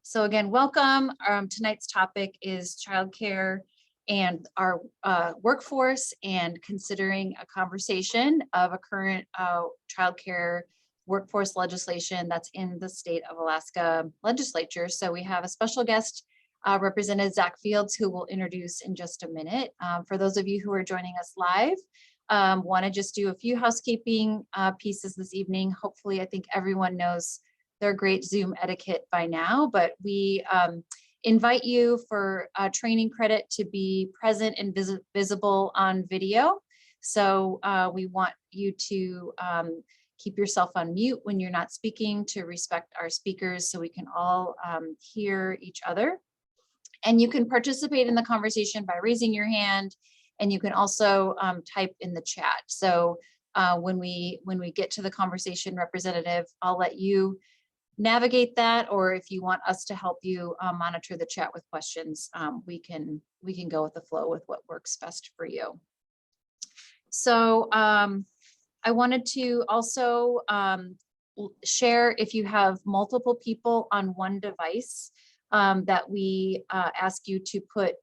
So again, welcome. Tonight's topic is childcare and our workforce, and considering a conversation of a current childcare workforce legislation that's in the state of Alaska Legislature. So we have a special guest, Representative Zack Fields, who we'll introduce in just a minute. For those of you who are joining us live, want to just do a few housekeeping pieces this evening. Hopefully, I think everyone knows their great Zoom etiquette by now, but we invite you for training credit to be present and visible on video. So we want you to keep yourself on mute when you're not speaking, to respect our speakers so we can all hear each other. And you can participate in the conversation by raising your hand, and you can also type in the chat. So when we get to the conversation, Representative, I'll let you navigate that, or if you want us to help you monitor the chat with questions, we can go with the flow with what works best for you. So I wanted to also share, if you have multiple people on one device, that we ask you to put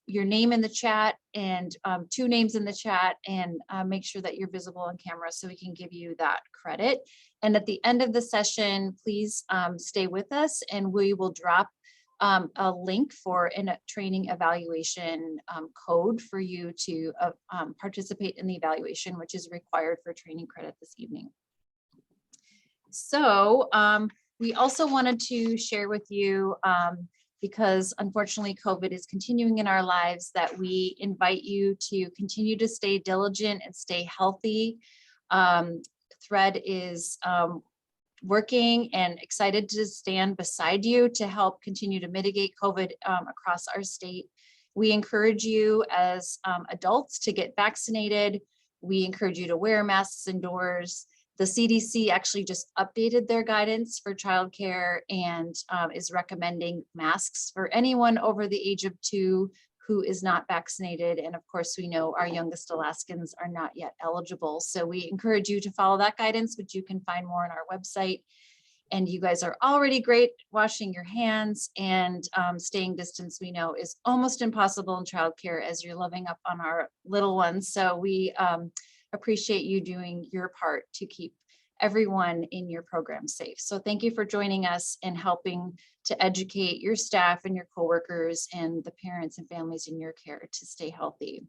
your name in the chat and 2 names in the chat, and make sure that you're visible on camera so we can give you that credit. And at the end of the session, please stay with us, and we will drop a link for a training evaluation code for you to participate in the evaluation, which is required for training credit this evening. So we also wanted to share with you, because unfortunately COVID is continuing in our lives, that we invite you to continue to stay diligent and stay healthy. Thread is working and excited to stand beside you to help continue to mitigate COVID across our state. We encourage you as adults to get vaccinated. We encourage you to wear masks indoors. The CDC actually just updated their guidance for childcare and is recommending masks for anyone over the age of 2 who is not vaccinated. And of course, we know our youngest Alaskans are not yet eligible. So we encourage you to follow that guidance, which you can find more on our website. And you guys are already great washing your hands, and staying distance, we know, is almost impossible in childcare as you're loving up on our little ones. So we appreciate you doing your part to keep everyone in your program safe. So thank you for joining us and helping to educate your staff and your coworkers and the parents and families in your care to stay healthy.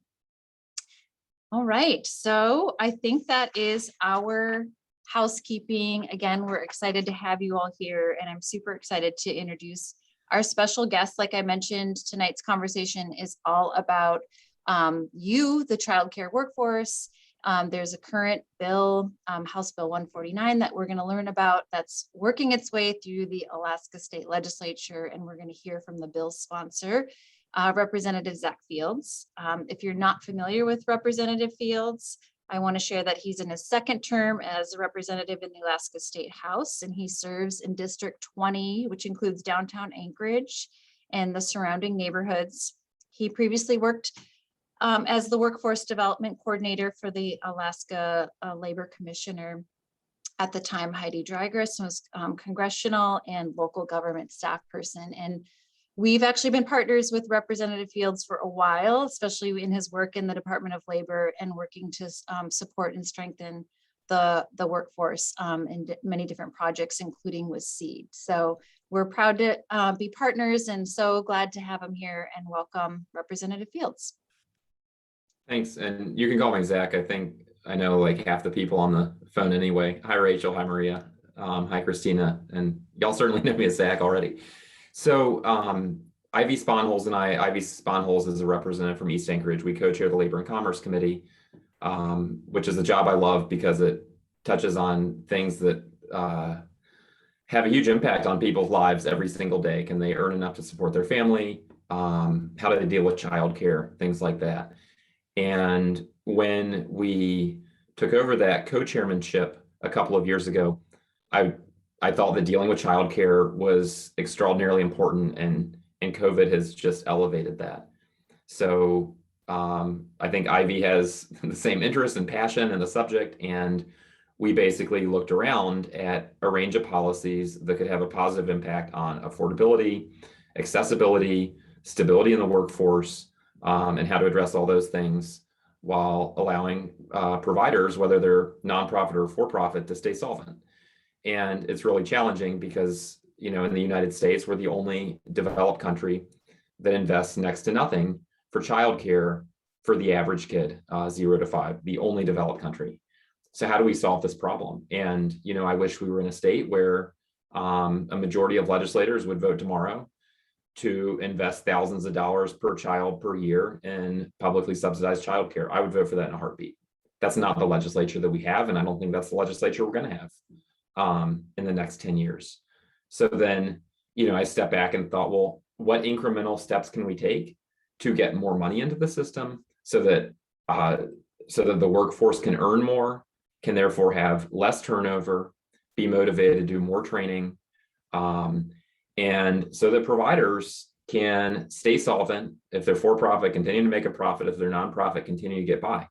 All right, so I think that is our housekeeping. Again, we're excited to have you all here, and I'm super excited to introduce our special guest. Like I mentioned, tonight's conversation is all about you, the childcare workforce. There's a current bill, House Bill 149, that we're going to learn about, that's working its way through the Alaska State Legislature, and we're going to hear from the bill's sponsor, Representative Zack Fields. If you're not familiar with Representative Fields, I want to share that he's in his 2nd term as a representative in the Alaska State House, and he serves in District 20, which includes Downtown Anchorage and the surrounding neighborhoods. He previously worked as the Workforce Development Coordinator for the Alaska Labor Commissioner. At the time, Heidi Drygris was congressional and local government staff person. And we've actually been partners with Representative Fields for a while, especially in his work in the Department of Labor and working to support and strengthen the workforce in many different projects, including with SEED. So we're proud to be partners, and so glad to have him here, and welcome Representative Fields. Thanks, and you can call me Zach. I think I know like half the people on the phone anyway. Hi, Rachel. Hi, Maria. Hi, Christina. And y'all certainly know me as Zach already. So Ivy Sponholz and Ivy Sponholz is a representative from East Anchorage. We co-chair the Labor and Commerce Committee, which is a job I love because it touches on things that have a huge impact on people's lives every single day. Can they earn enough to support their family? How do they deal with childcare? Things like that. And when we took over that co-chairmanship a couple of years ago, I thought that dealing with childcare was extraordinarily important, and COVID has just elevated that. So I think Ivy has the same interest and passion in the subject, and we basically looked around at a range of policies that could have a positive impact on affordability, accessibility, stability in the workforce, and how to address all those things while allowing providers, whether they're nonprofit or for-profit, to stay solvent. And it's really challenging because, you know, in the United States, we're the only developed country that invests next to nothing for childcare for the average kid, 0 to 5, the only developed country. So how do we solve this problem? And, you know, I wish we were in a state where a majority of legislators would vote tomorrow to invest thousands of dollars per child per year in publicly subsidized childcare. I would vote for that in a heartbeat. That's not the legislature that we have, and I don't think that's the legislature we're going to have in the next 10 years. So then, you know, I stepped back and thought, well, what incremental steps can we take to get more money into the system so that the workforce can earn more, can therefore have less turnover, be motivated to do more training, and so that providers can stay solvent. If they're for-profit, continue to make a profit. If they're nonprofit, continue to get by,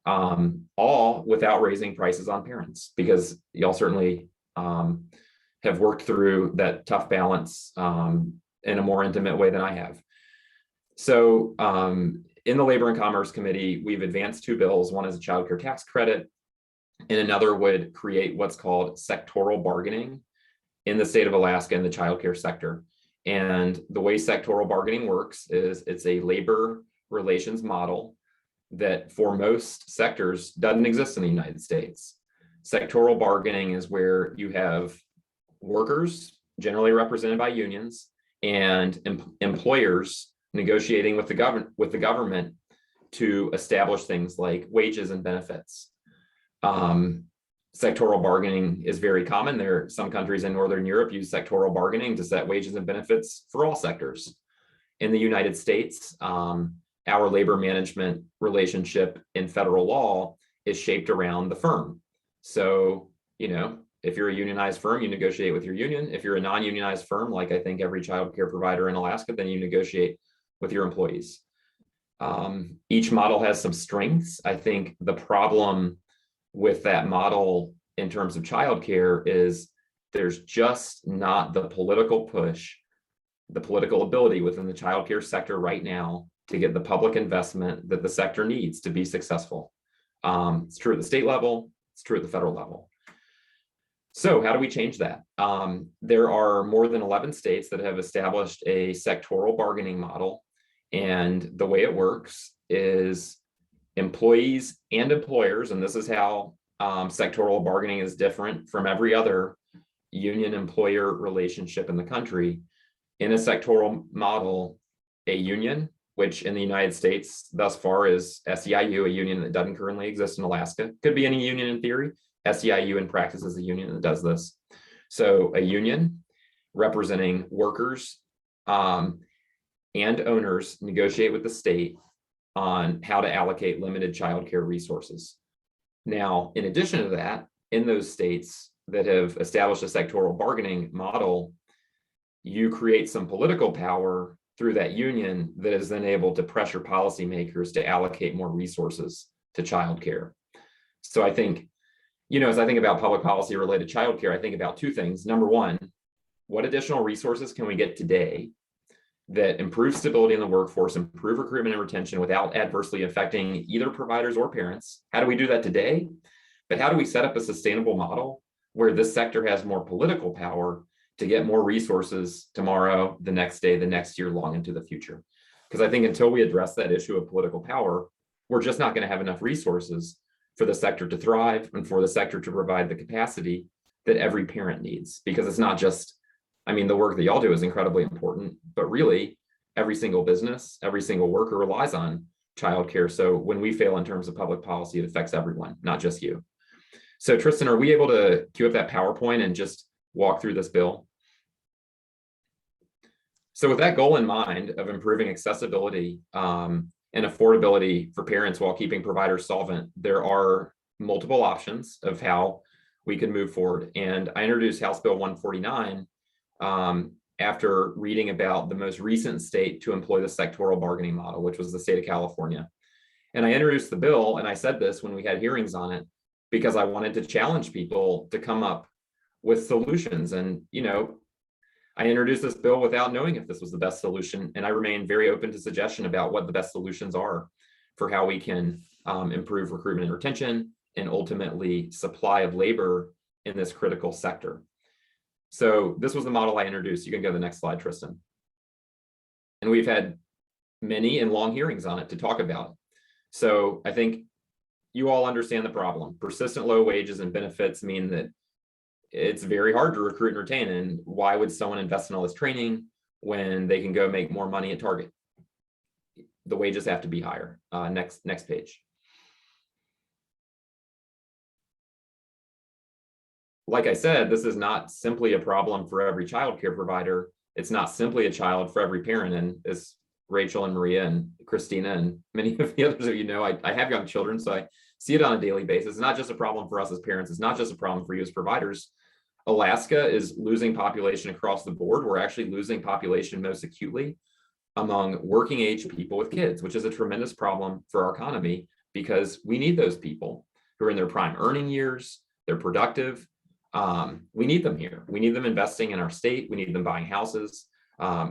all without raising prices on parents, because y'all certainly have worked through that tough balance in a more intimate way than I have. So in the Labor and Commerce Committee, we've advanced 2 bills. One is a child care tax credit, and another would create what's called sectoral bargaining in the state of Alaska in the childcare sector. And the way sectoral bargaining works is it's a labor relations model that for most sectors doesn't exist in the United States. Sectoral bargaining is where you have workers, generally represented by unions, and employers negotiating with the government to establish things like wages and benefits. Sectoral bargaining is very common. There are some countries in Northern Europe use sectoral bargaining to set wages and benefits for all sectors. In the United States, our labor management relationship in federal law is shaped around the firm. So, you know, if you're a unionized firm, you negotiate with your union. If you're a non-unionized firm, like I think every child care provider in Alaska, then you negotiate with your employees. Each model has some strengths. I think the problem with that model in terms of childcare is there's just not the political push, the political ability within the childcare sector right now to get the public investment that the sector needs to be successful. It's true at the state level, it's true at the federal level. So how do we change that? There are more than 11 states that have established a sectoral bargaining model. And the way it works is employees and employers, and this is how sectoral bargaining is different from every other union-employer relationship in the country. In a sectoral model, a union, which in the United States thus far is SEIU, a union that doesn't currently exist in Alaska, could be any union in theory. SEIU in practice is a union that does this. So a union representing workers and owners negotiate with the state on how to allocate limited childcare resources. Now, in addition to that, in those states that have established a sectoral bargaining model, you create some political power through that union that is then able to pressure policymakers to allocate more resources to childcare. So I think, you know, as I think about public policy related to childcare, I think about 2 things. Number one, what additional resources can we get today that improve stability in the workforce, improve recruitment and retention without adversely affecting either providers or parents? How do we do that today? But how do we set up a sustainable model where this sector has more political power to get more resources tomorrow, the next day, the next year, long into the future? Because I think until we address that issue of political power, we're just not going to have enough resources for the sector to thrive and for the sector to provide the capacity that every parent needs. Because it's not just, I mean, the work that y'all do is incredibly important, but really every single business, every single worker relies on childcare. So when we fail in terms of public policy, it affects everyone, not just you. So Tristan, are we able to cue up that PowerPoint and just walk through this bill? So with that goal in mind of improving accessibility and affordability for parents while keeping providers solvent, there are multiple options of how we can move forward. And I introduced House Bill 149 after reading about the most recent state to employ the sectoral bargaining model, which was the state of California. And I introduced the bill, and I said this when we had hearings on it, because I wanted to challenge people to come up with solutions. And, I introduced this bill without knowing if this was the best solution. And I remain very open to suggestion about what the best solutions are for how we can improve recruitment and retention and ultimately supply of labor in this critical sector. So this was the model I introduced. You can go to the next slide, Tristan. And we've had many and long hearings on it to talk about. So I think you all understand the problem. Persistent low wages and benefits mean that it's very hard to recruit and retain. And why would someone invest in all this training when they can go make more money at Target? The wages have to be higher. Next page. Like I said, this is not simply a problem for every childcare provider. It's not simply a child for every parent. And as Rachel and Maria and Christina and many of the others of I have young children, so I see it on a daily basis. It's not just a problem for us as parents. It's not just a problem for you as providers. Alaska is losing population across the board. We're actually losing population most acutely among working age people with kids, which is a tremendous problem for our economy because we need those people who are in their prime earning years. They're productive. We need them here. We need them investing in our state. We need them buying houses.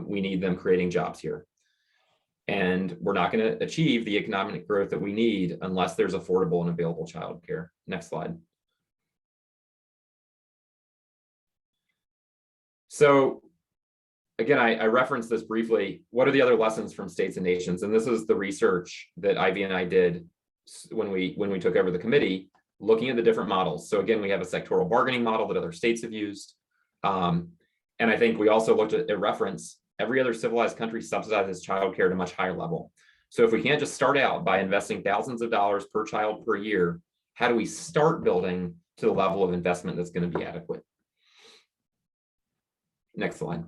We need them creating jobs here. And we're not going to achieve the economic growth that we need unless there's affordable and available childcare. Next slide. So again, I referenced this briefly. What are the other lessons from states and nations? And this is the research that Ivy and I did when we took over the committee, looking at the different models. So again, we have a sectoral bargaining model that other states have used. And I think we also looked at a reference. Every other civilized country subsidizes childcare at a much higher level. So if we can't just start out by investing thousands of dollars per child per year, how do we start building to the level of investment that's going to be adequate? Next slide.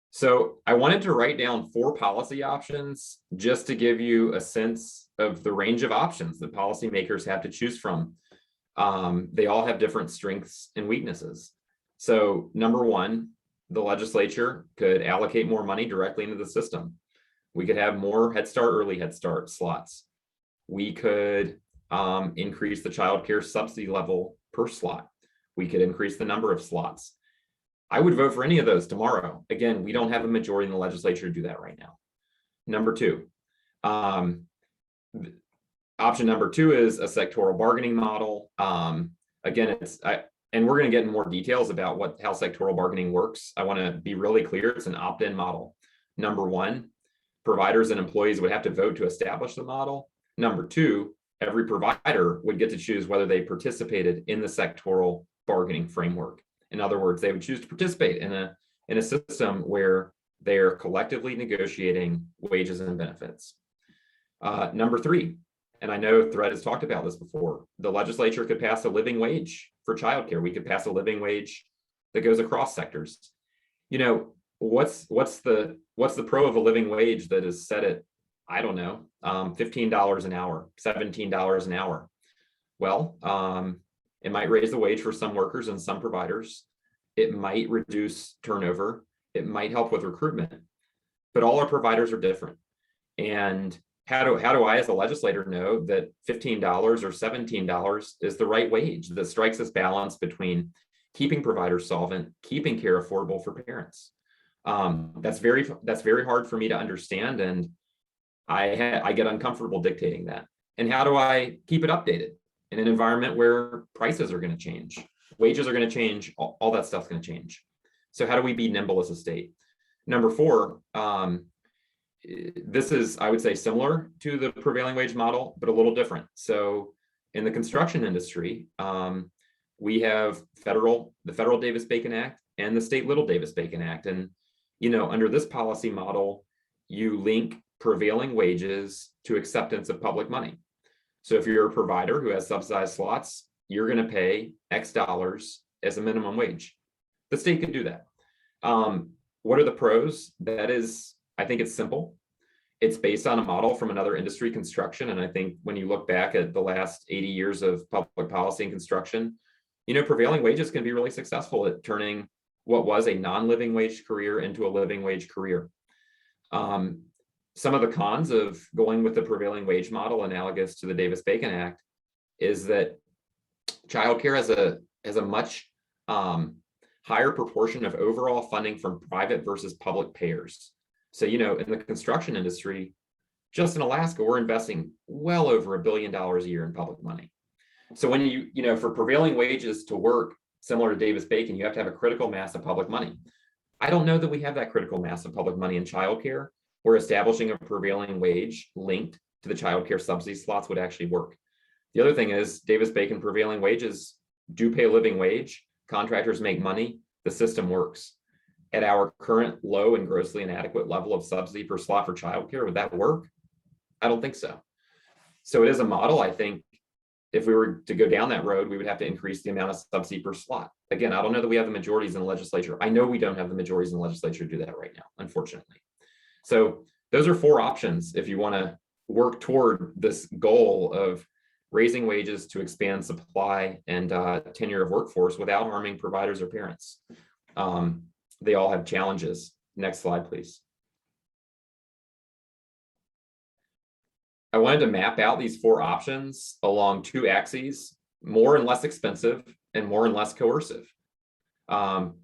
So I wanted to write down 4 policy options just to give you a sense of the range of options that policymakers have to choose from. They all have different strengths and weaknesses. So number 1, the legislature could allocate more money directly into the system. We could have more Head Start, early Head Start slots. We could increase the child care subsidy level per slot. We could increase the number of slots. I would vote for any of those tomorrow. Again, we don't have a majority in the legislature to do that right now. Number 2, option number 2 is a sectoral bargaining model. Again, and we're going to get in more details about how sectoral bargaining works. I want to be really clear. It's an opt-in model. Number 1, providers and employees would have to vote to establish the model. Number 2, every provider would get to choose whether they participated in the sectoral bargaining framework. In other words, they would choose to participate in a system where they're collectively negotiating wages and benefits. Number 3, and I know Thread has talked about this before, the legislature could pass a living wage for childcare. We could pass a living wage that goes across sectors. What's the pro of a living wage that is set at, I don't know, $15 an hour, $17 an hour? Well, it might raise the wage for some workers and some providers. It might reduce turnover. It might help with recruitment. But all our providers are different. And how do I, as a legislator, know that $15 or $17 is the right wage that strikes this balance between keeping providers solvent, keeping care affordable for parents? That's very hard for me to understand, and I get uncomfortable dictating that. And how do I keep it updated in an environment where prices are going to change, wages are going to change, all that stuff's going to change? So how do we be nimble as a state? Number 4, this is, I would say, similar to the prevailing wage model, but a little different. So in the construction industry, we have the federal Davis-Bacon Act and the state Little Davis-Bacon Act. And, under this policy model, you link prevailing wages to acceptance of public money. So if you're a provider who has subsidized slots, you're going to pay X dollars as a minimum wage. The state could do that. What are the pros? I think it's simple. It's based on a model from another industry, construction. And I think when you look back at the last 80 years of public policy and construction, prevailing wages can be really successful at turning what was a non-living wage career into a living wage career. Some of the cons of going with the prevailing wage model analogous to the Davis-Bacon Act is that childcare has a much higher proportion of overall funding from private versus public payers. So, in the construction industry, just in Alaska, we're investing well over $1 billion a year in public money. So when for prevailing wages to work similar to Davis-Bacon, you have to have a critical mass of public money. I don't know that we have that critical mass of public money in childcare, where establishing a prevailing wage linked to the childcare subsidy slots would actually work. The other thing is Davis-Bacon prevailing wages do pay a living wage. Contractors make money. The system works. At our current low and grossly inadequate level of subsidy per slot for childcare, would that work? I don't think so. So it is a model. I think if we were to go down that road, we would have to increase the amount of subsidy per slot. Again, I don't know that we have the majorities in the legislature. I know we don't have the majorities in the legislature to do that right now, unfortunately. So those are 4 options if you want to work toward this goal of raising wages to expand supply and tenure of workforce without harming providers or parents. They all have challenges. Next slide, please. I wanted to map out these 4 options along 2 axes, more and less expensive and more and less coercive,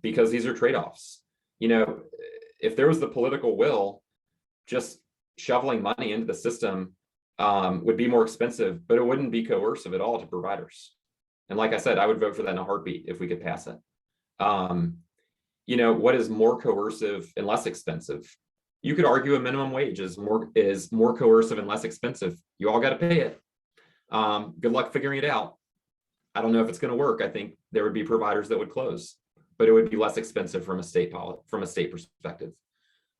because these are trade-offs. If there was the political will, just shoveling money into the system would be more expensive, but it wouldn't be coercive at all to providers. And like I said, I would vote for that in a heartbeat if we could pass it. What is more coercive and less expensive? You could argue a minimum wage is more coercive and less expensive. You all got to pay it. Good luck figuring it out. I don't know if it's going to work. I think there would be providers that would close, but it would be less expensive from a state perspective.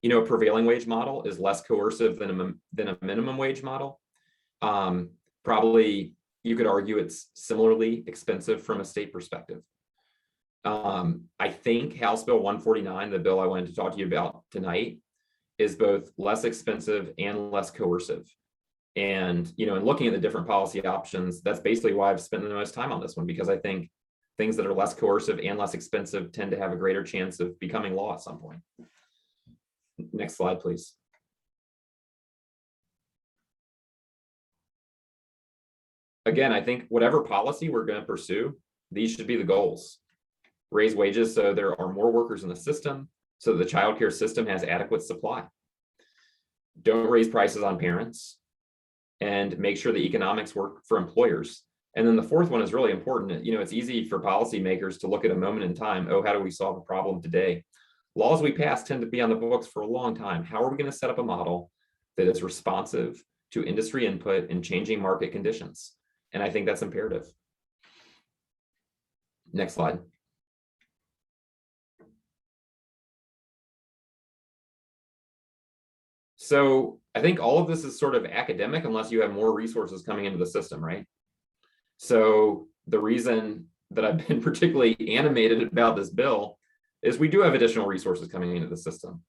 A prevailing wage model is less coercive than a minimum wage model. Probably you could argue it's similarly expensive from a state perspective. I think House Bill 149, the bill I wanted to talk to you about tonight, is both less expensive and less coercive. And, in looking at the different policy options, that's basically why I've spent the most time on this one, because I think things that are less coercive and less expensive tend to have a greater chance of becoming law at some point. Next slide, please. Again, I think whatever policy we're going to pursue, these should be the goals. Raise wages so there are more workers in the system, so that the childcare system has adequate supply. Don't raise prices on parents, and make sure the economics work for employers. And then the 4th one is really important. It's easy for policymakers to look at a moment in time. Oh, how do we solve a problem today? Laws we pass tend to be on the books for a long time. How are we going to set up a model that is responsive to industry input and changing market conditions? And I think that's imperative. Next slide. So I think all of this is sort of academic unless you have more resources coming into the system, right? So the reason that I've been particularly animated about this bill is we do have additional resources coming into the system,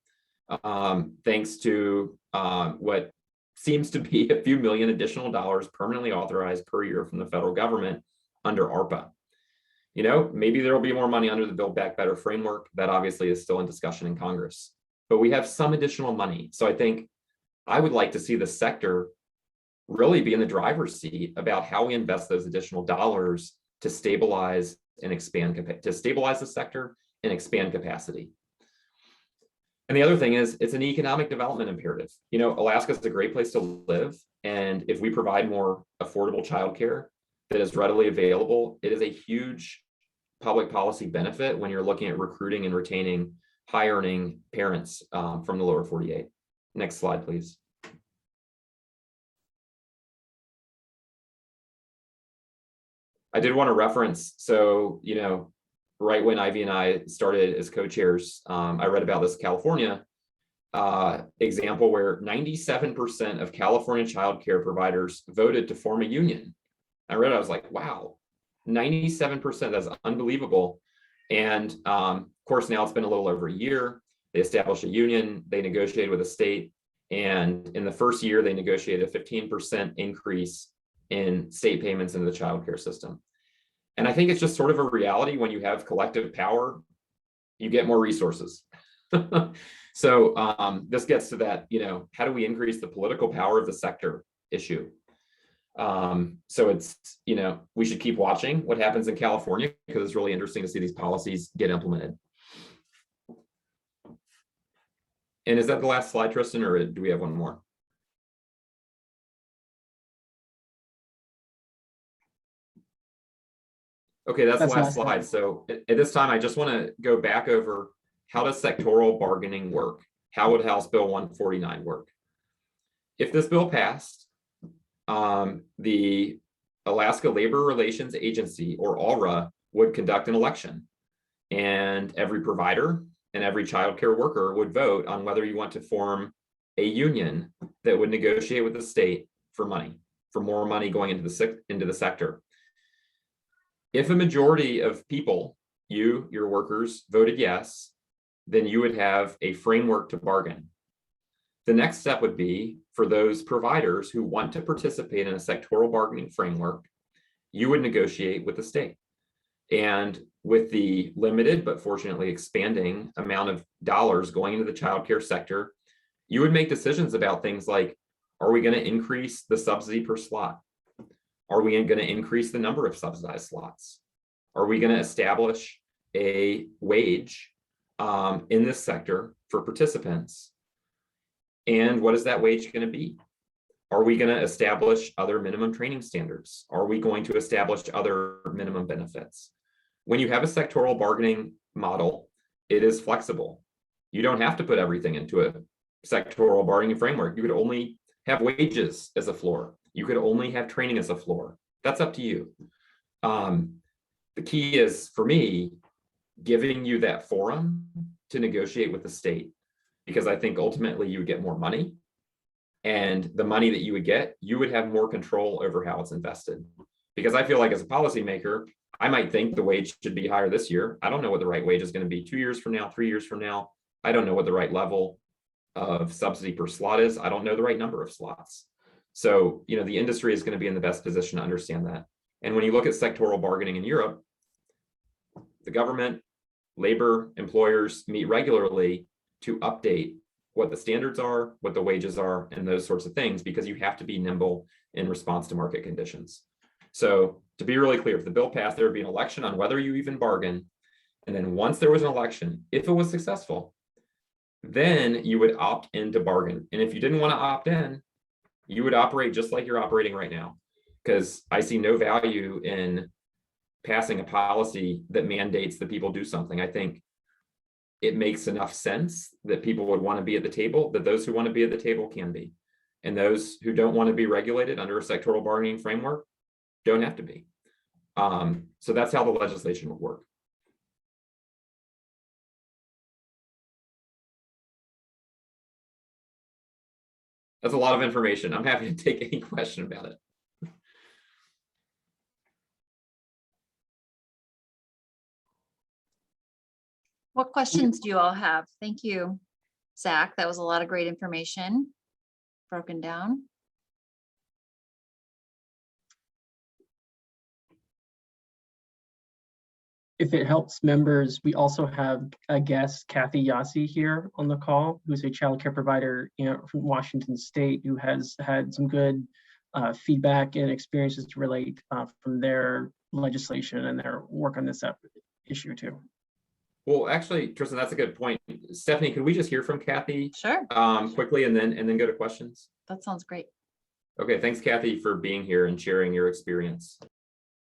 thanks to what seems to be a few million additional dollars permanently authorized per year from the federal government under ARPA. Maybe there will be more money under the Buildback Better framework. That obviously is still in discussion in Congress, but we have some additional money. So I think I would like to see the sector really be in the driver's seat about how we invest those additional dollars to stabilize and expand, to stabilize the sector and expand capacity. And the other thing is, it's an economic development imperative. Alaska is a great place to live. And if we provide more affordable childcare that is readily available, it is a huge public policy benefit when you're looking at recruiting and retaining high earning parents from the lower 48. Next slide, please. I did want to reference, so, right when Ivy and I started as co-chairs, I read about this California example where 97% of California child care providers voted to form a union. I read it, I was like, wow, 97%, that's unbelievable. And of course, now it's been a little over a year. They established a union, they negotiated with the state, and in the first year, they negotiated a 15% increase in state payments into the child care system. And I think it's just sort of a reality when you have collective power, you get more resources. So this gets to that, how do we increase the political power of the sector issue? So it's, we should keep watching what happens in California, because it's really interesting to see these policies get implemented. And is that the last slide, Tristan, or do we have one more? Okay, that's the last slide. So at this time, I just want to go back over, how does sectoral bargaining work? How would House Bill 149 work? If this bill passed, the Alaska Labor Relations Agency, or ALRA, would conduct an election, and every provider and every childcare worker would vote on whether you want to form a union that would negotiate with the state for money, for more money going into the sector. If a majority of people, your workers, voted yes, then you would have a framework to bargain. The next step would be for those providers who want to participate in a sectoral bargaining framework, you would negotiate with the state. And with the limited, but fortunately expanding amount of dollars going into the childcare sector, you would make decisions about things like, are we going to increase the subsidy per slot? Are we going to increase the number of subsidized slots? Are we going to establish a wage in this sector for participants? And what is that wage going to be? Are we going to establish other minimum training standards? Are we going to establish other minimum benefits? When you have a sectoral bargaining model, it is flexible. You don't have to put everything into a sectoral bargaining framework. You could only have wages as a floor. You could only have training as a floor. That's up to you. The key is, for me, giving you that forum to negotiate with the state, because I think ultimately you would get more money, and the money that you would get, you would have more control over how it's invested. Because I feel like as a policymaker, I might think the wage should be higher this year. I don't know what the right wage is going to be 2 years from now, 3 years from now. I don't know what the right level of subsidy per slot is. I don't know the right number of slots. So, the industry is going to be in the best position to understand that. And when you look at sectoral bargaining in Europe, the government, labor, employers meet regularly to update what the standards are, what the wages are, and those sorts of things, because you have to be nimble in response to market conditions. So to be really clear, if the bill passed, there would be an election on whether you even bargain. And then once there was an election, if it was successful, then you would opt in to bargain. And if you didn't want to opt in, you would operate just like you're operating right now, because I see no value in passing a policy that mandates that people do something. I think it makes enough sense that people would want to be at the table, that those who want to be at the table can be. And those who don't want to be regulated under a sectoral bargaining framework don't have to be. So that's how the legislation would work. That's a lot of information. I'm happy to take any question about it. What questions do you all have? Thank you, Zach. That was a lot of great information broken down. If it helps members, we also have a guest, Cathy Yasi, here on the call, who's a child care provider from Washington State, who has had some good feedback and experiences to relate from their legislation and their work on this issue too. Well, actually, Tristan, that's a good point. Stephanie, could we just hear from Cathy? Sure. Quickly, and then go to questions? That sounds great. Okay, thanks, Cathy, for being here and sharing your experience.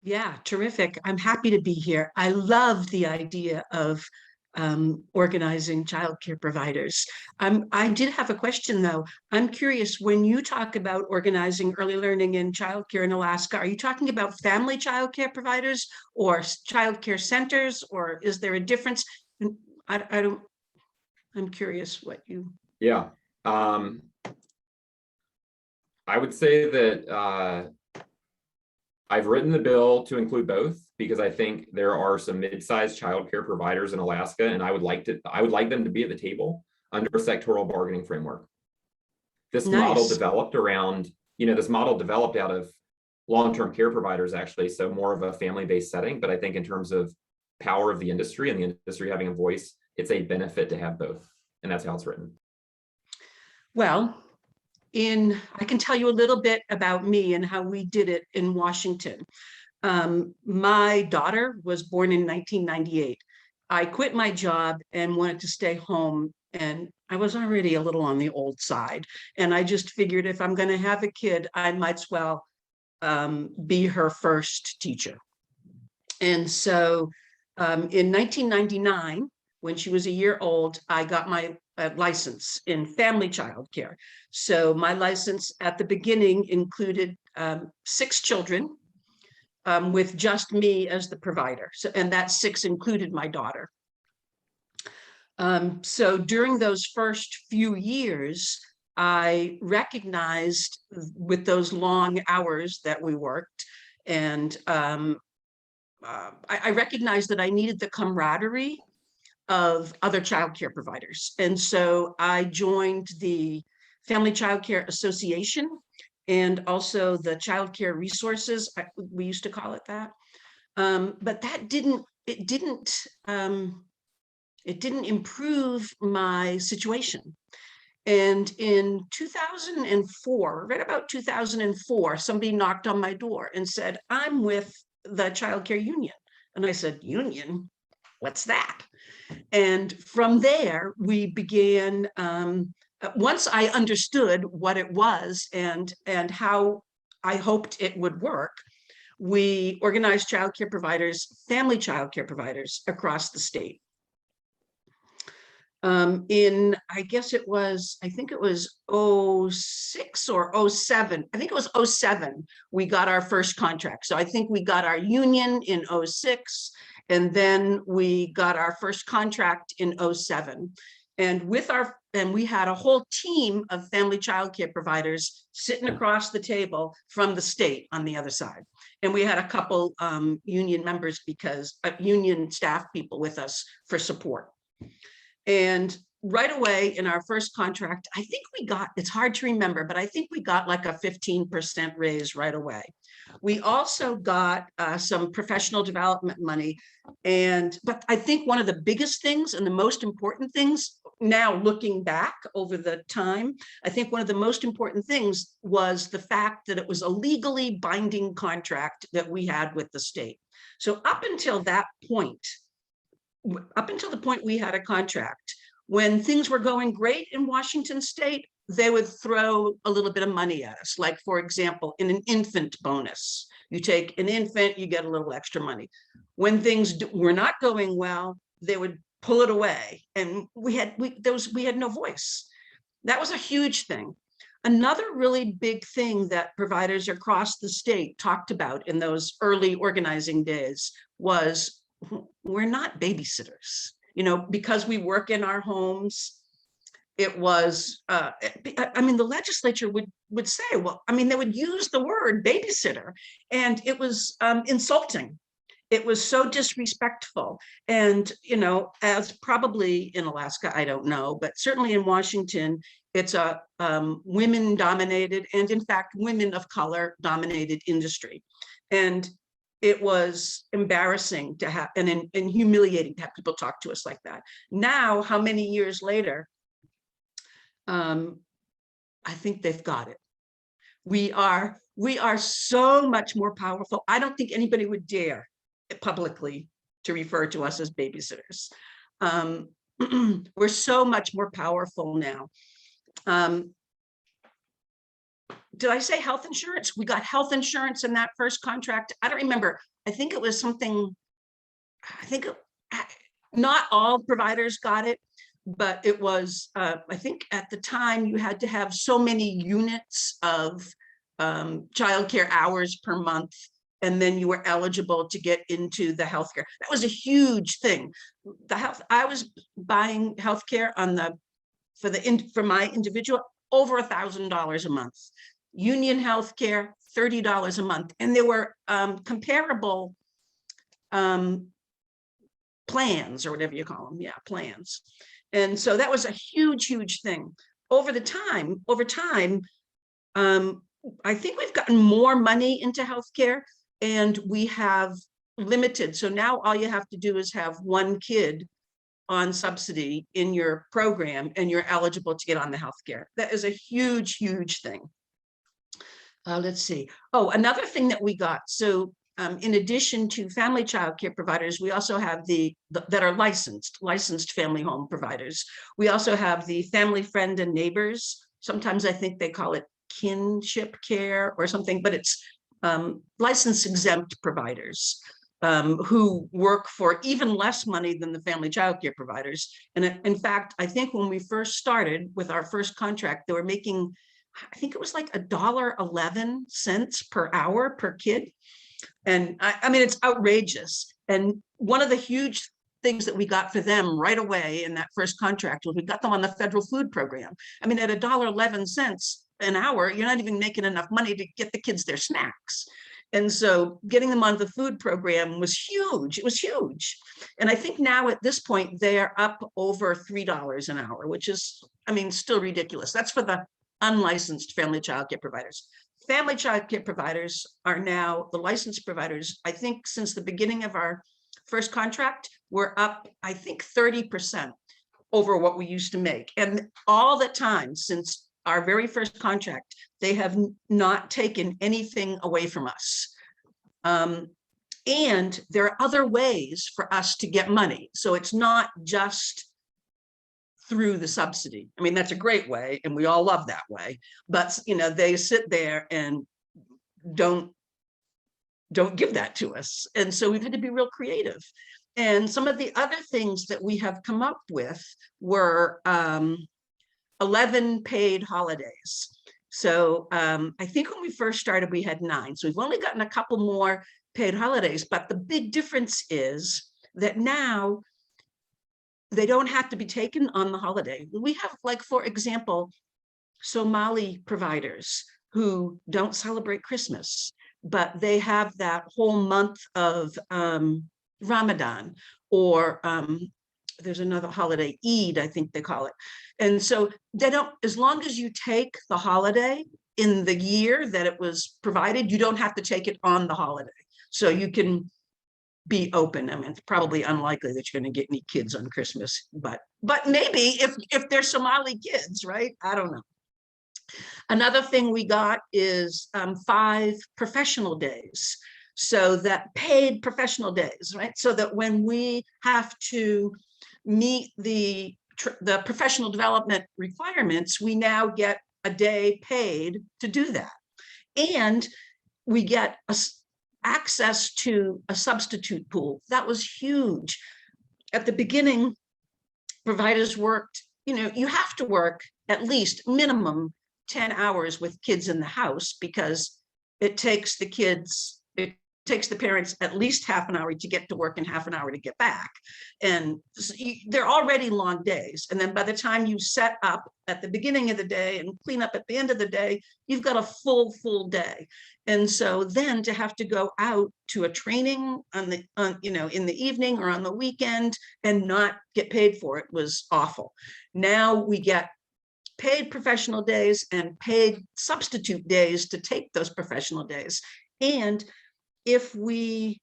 Yeah, terrific. I'm happy to be here. I love the idea of organizing childcare providers. I did have a question though. I'm curious, when you talk about organizing early learning in childcare in Alaska, are you talking about family childcare providers or childcare centers, or is there a difference? I'm curious what you. Yeah, I would say that I've written the bill to include both, because I think there are some mid-sized childcare providers in Alaska, and I would like them to be at the table under a sectoral bargaining framework. This model developed around, this model developed out of long-term care providers, actually, so more of a family-based setting. But I think in terms of power of the industry and the industry having a voice, it's a benefit to have both. And that's how it's written. Well, I can tell you a little bit about me and how we did it in Washington. My daughter was born in 1998. I quit my job and wanted to stay home, and I was already a little on the old side. And I just figured if I'm going to have a kid, I might as well be her first teacher. And so in 1999, when she was a year old, I got my license in family childcare. So my license at the beginning included 6 children with just me as the provider. So, and that 6 included my daughter. So during those first few years, I recognized with those long hours that we worked, and I recognized that I needed the camaraderie of other childcare providers. And so I joined the Family Childcare Association and also the Childcare Resources, we used to call it that. But that didn't improve my situation. And in 2004, right about 2004, somebody knocked on my door and said, I'm with the childcare union. And I said, union? What's that? And from there, we began, once I understood what it was and how I hoped it would work, we organized childcare providers, family childcare providers across the state. I think it was 06 or 07. I think it was 07. We got our first contract. So I think we got our union in 06, and then we got our first contract in 07. And we had a whole team of family childcare providers sitting across the table from the state on the other side. And we had a couple union members, because union staff people with us for support. And right away in our first contract, I think we got, it's hard to remember, but I think we got like a 15% raise right away. We also got some professional development money. But I think one of the biggest things and the most important things, now looking back over the time, I think one of the most important things was the fact that it was a legally binding contract that we had with the state. So up until that point, up until the point we had a contract, when things were going great in Washington state, they would throw a little bit of money at us. Like, for example, in an infant bonus, you take an infant, you get a little extra money. When things were not going well, they would pull it away. And we had no voice. That was a huge thing. Another really big thing that providers across the state talked about in those early organizing days was, we're not babysitters, because we work in our homes. It was, the legislature would say, they would use the word babysitter, and it was insulting. It was so disrespectful. And, as probably in Alaska, I don't know, but certainly in Washington, it's a women dominated, and in fact, women of color dominated industry. And it was embarrassing to have, and humiliating to have people talk to us like that. Now, how many years later, I think they've got it. We are so much more powerful. I don't think anybody would dare publicly to refer to us as babysitters. We're so much more powerful now. Did I say health insurance? We got health insurance in that first contract. I don't remember. I think it was something, not all providers got it, but it was, I think at the time you had to have so many units of childcare hours per month, and then you were eligible to get into the healthcare. That was a huge thing. I was buying healthcare for my individual over $1,000 a month. Union healthcare, $30 a month. And there were comparable plans, or whatever you call them. Yeah, plans. And so that was a huge, huge thing. Over time, I think we've gotten more money into healthcare, and we have limited. So now all you have to do is have one kid on subsidy in your program and you're eligible to get on the healthcare. That is a huge, huge thing. Let's see. Oh, another thing that we got. So in addition to family child care providers, we also have that are licensed family home providers. We also have the family, friend, and neighbors. Sometimes I think they call it kinship care or something, but it's license exempt providers who work for even less money than the family child care providers. And in fact, I think when we first started with our first contract, they were making, I think it was like $1.11 per hour per kid. And I mean, it's outrageous. And one of the huge things that we got for them right away in that first contract was we got them on the federal food program. I mean, at $1.11 an hour, you're not even making enough money to get the kids their snacks. And so getting them on the food program was huge. It was huge. And I think now at this point, they're up over $3 an hour, which is, I mean, still ridiculous. That's for the unlicensed family child care providers. Family child care providers are now the licensed providers. I think since the beginning of our first contract, we're up, I think 30% over what we used to make. And all the time since our very first contract, they have not taken anything away from us. And there are other ways for us to get money. So it's not just through the subsidy. I mean, that's a great way, and we all love that way. But you know, they sit there and don't give that to us. And so we've had to be real creative. And some of the other things that we have come up with were 11 paid holidays. So I think when we first started, we had 9. So we've only gotten a couple more paid holidays, but the big difference is that now they don't have to be taken on the holiday. We have, like, for example, Somali providers who don't celebrate Christmas, but they have that whole month of Ramadan, or there's another holiday, Eid, I think they call it. And so they don't, as long as you take the holiday in the year that it was provided, you don't have to take it on the holiday. So you can be open. I mean, it's probably unlikely that you're going to get any kids on Christmas, but maybe if they're Somali kids, right? I don't know. Another thing we got is 5 professional days. So that paid professional days, right? So that when we have to meet the professional development requirements, we now get a day paid to do that. And we get access to a substitute pool. That was huge. At the beginning, providers worked, you know, you have to work at least minimum 10 hours with kids in the house, because it takes the kids, it takes the parents at least half an hour to get to work and half an hour to get back. And they're already long days. And then by the time you set up at the beginning of the day and clean up at the end of the day, you've got a full day. And so then to have to go out to a training you know, in the evening or on the weekend and not get paid for it was awful. Now we get paid professional days and paid substitute days to take those professional days. And if we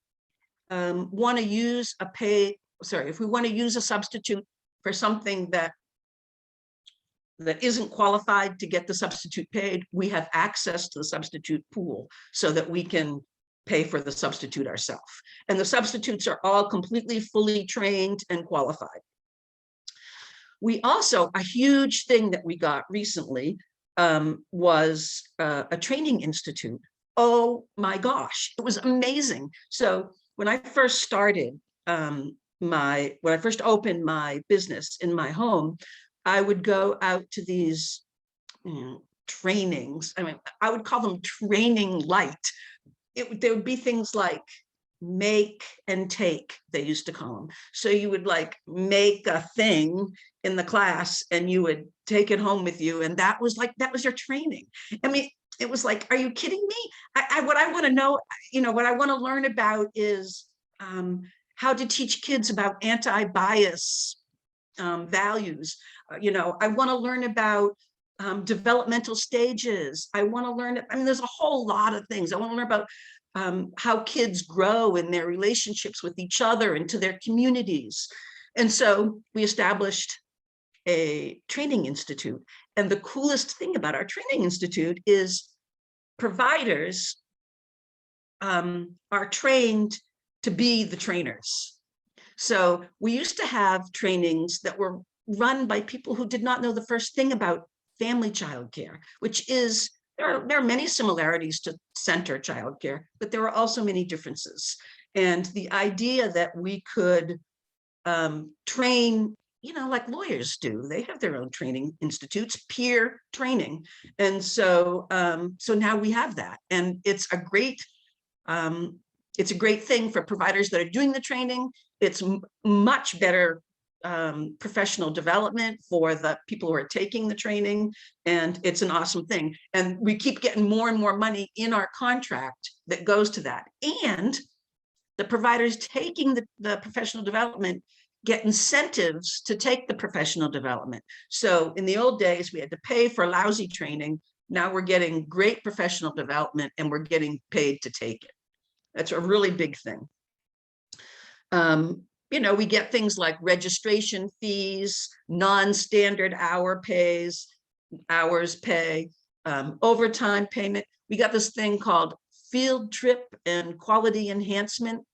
want to use if we want to use a substitute for something that isn't qualified to get the substitute paid, we have access to the substitute pool so that we can pay for the substitute ourselves. And the substitutes are all completely fully trained and qualified. We also, a huge thing that we got recently was a training institute. Oh my gosh, it was amazing. So when I first started when I first opened my business in my home, I would go out to these trainings. I mean, I would call them training light. There would be things like make and take, they used to call them. So you would like make a thing in the class and you would take it home with you. And that was your training. I mean, it was like, are you kidding me? What I want to know, you know, what I want to learn about is how to teach kids about anti-bias values. You know, I want to learn about developmental stages. I want to learn, I mean, there's a whole lot of things. I want to learn about how kids grow in their relationships with each other and to their communities. And so we established a training institute. And the coolest thing about our training institute is providers are trained to be the trainers. So we used to have trainings that were run by people who did not know the first thing about family childcare, which is, there are many similarities to center childcare, but there are also many differences. And the idea that we could train, like lawyers do, they have their own training institutes, peer training. And so, so now we have that, and it's a great thing for providers that are doing the training. It's much better professional development for the people who are taking the training, and it's an awesome thing. And we keep getting more and more money in our contract that goes to that. And the providers taking the professional development get incentives to take the professional development. So in the old days, we had to pay for lousy training. Now we're getting great professional development and we're getting paid to take it. That's a really big thing. We get things like registration fees, non-standard hours pay, overtime payment. We got this thing called field trip and quality enhancement.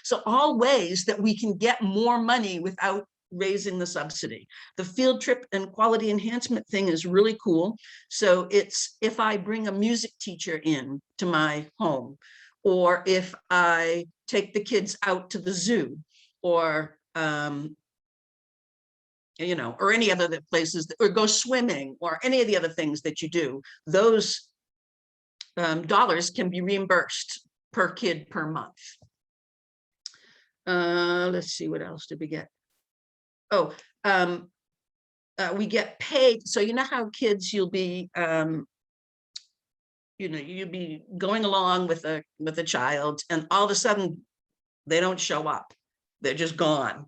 So all ways that we can get more money without raising the subsidy. The field trip and quality enhancement thing is really cool. So it's if I bring a music teacher in to my home, or if I take the kids out to the zoo, or or any other places, or go swimming, or any of the other things that you do, those dollars can be reimbursed per kid per month. Let's see, what else did we get? Oh, we get paid. So how kids, you'll be you'll be going along with a child, and all of a sudden they don't show up. They're just gone.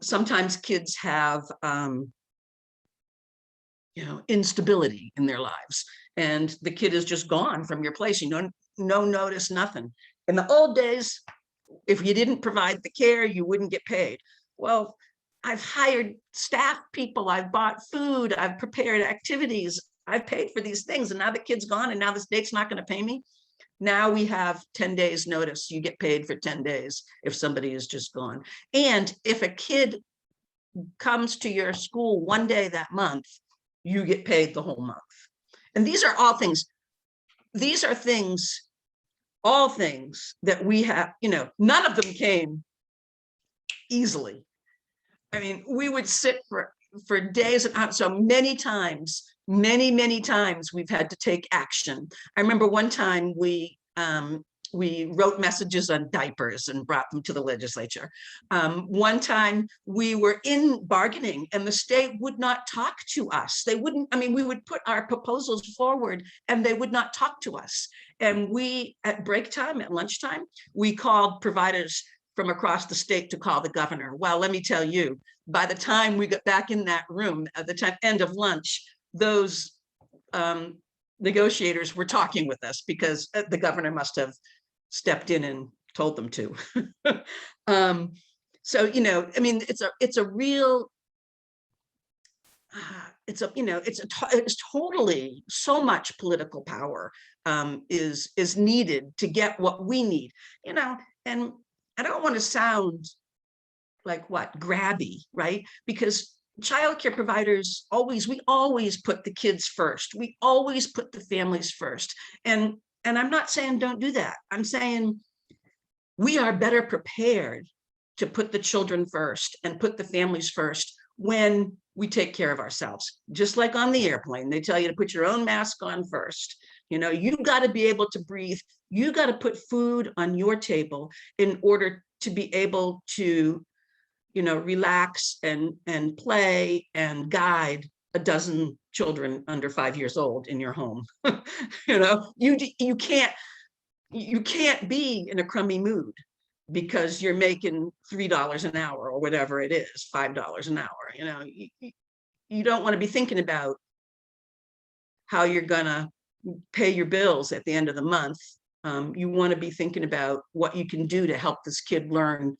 Sometimes kids have instability in their lives, and the kid is just gone from your place. No notice, nothing. In the old days, if you didn't provide the care, you wouldn't get paid. Well, I've hired staff people, I've bought food, I've prepared activities, I've paid for these things, and now the kid's gone, and now the state's not going to pay me. Now we have 10 days notice. You get paid for 10 days if somebody is just gone. And if a kid comes to your school one day that month, you get paid the whole month. And these are all things, all things that we have, none of them came easily. I mean, we would sit for days, and so many times we've had to take action. I remember one time we wrote messages on diapers and brought them to the legislature. One time we were in bargaining and the state would not talk to us. They wouldn't, we would put our proposals forward and they would not talk to us. And we, at break time, at lunchtime, we called providers from across the state to call the governor. Well, let me tell you, by the time we got back in that room at the end of lunch, those negotiators were talking with us because the governor must have stepped in and told them to. So, it's a real, it's totally, so much political power is needed to get what we need, and I don't want to sound like grabby, right? Because childcare providers we always put the kids first. We always put the families first. And I'm not saying don't do that. I'm saying we are better prepared to put the children first and put the families first when we take care of ourselves. Just like on the airplane, they tell you to put your own mask on first. You got to be able to breathe. You got to put food on your table in order to be able to, relax and play and guide a dozen children under 5 years old in your home. You can't be in a crummy mood because you're making $3 an hour or whatever it is, $5 an hour. You don't want to be thinking about how you're gonna pay your bills at the end of the month. You want to be thinking about what you can do to help this kid learn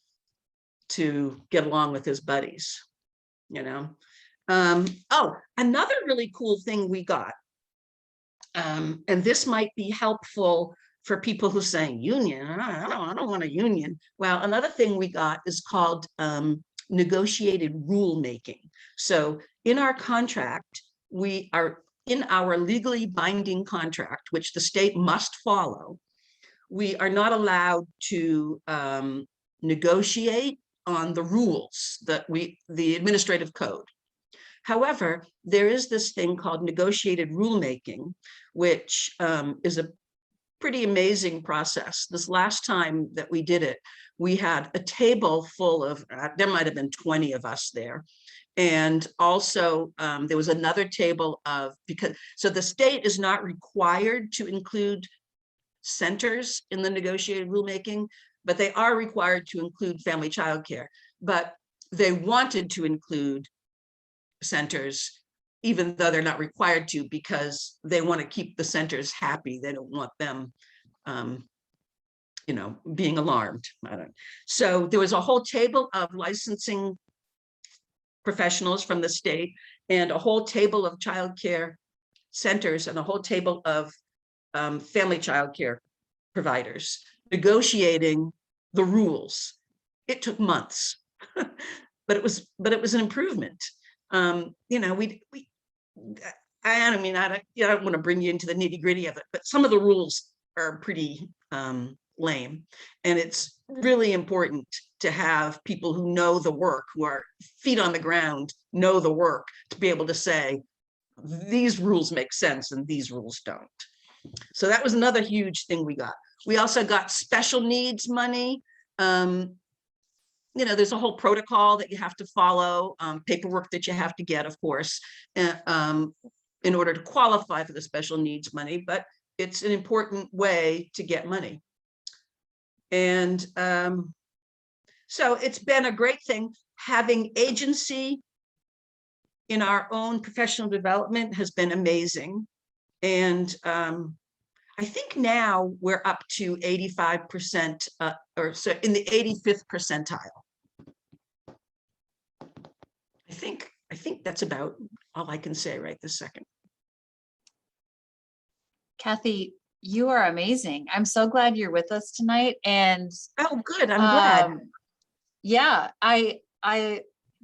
to get along with his buddies, you know. Oh, another really cool thing we got, and this might be helpful for people who say union. I don't want a union. Well, another thing we got is called negotiated rulemaking. So in our contract, we are in our legally binding contract, which the state must follow. We are not allowed to negotiate on the rules that the administrative code. However, there is this thing called negotiated rulemaking, which is a pretty amazing process. This last time that we did it, we had a table full of, there might have been 20 of us there. And also there was another table of, so the state is not required to include centers in the negotiated rulemaking, but they are required to include family childcare. But they wanted to include centers, even though they're not required to, because they want to keep the centers happy. They don't want them, you know, being alarmed. So there was a whole table of licensing professionals from the state, and a whole table of childcare centers, and a whole table of family childcare providers negotiating the rules. It took months, but it was an improvement. You know, I don't mean, I don't want to bring you into the nitty gritty of it, but some of the rules are pretty lame. And it's really important to have people who know the work, who are feet on the ground, know the work, to be able to say, these rules make sense and these rules don't. So that was another huge thing we got. We also got special needs money. You know, there's a whole protocol that you have to follow, paperwork that you have to get, of course, in order to qualify for the special needs money, but it's an important way to get money. And so it's been a great thing. Having agency in our own professional development has been amazing. And I think now we're up to 85%, or so in the 85th percentile. I think that's about all I can say right this second. Cathy, you are amazing. I'm so glad you're with us tonight. And oh, good. I'm glad. Yeah, I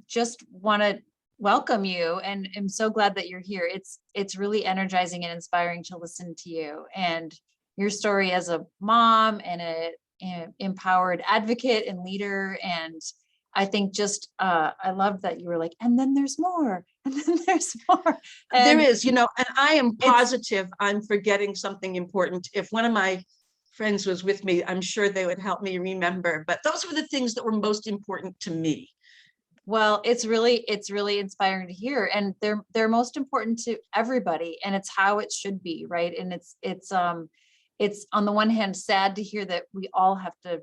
just want to welcome you, and I'm so glad that you're here. It's really energizing and inspiring to listen to you and your story as a mom and an empowered advocate and leader. And I think just I love that you were like, and then there's more, and then there's more. And there is, you know, and I am positive I'm forgetting something important. If one of my friends was with me, I'm sure they would help me remember. But those were the things that were most important to me. Well, it's really inspiring to hear, and they're most important to everybody, and it's how it should be, right? And it's on the one hand sad to hear that we all have to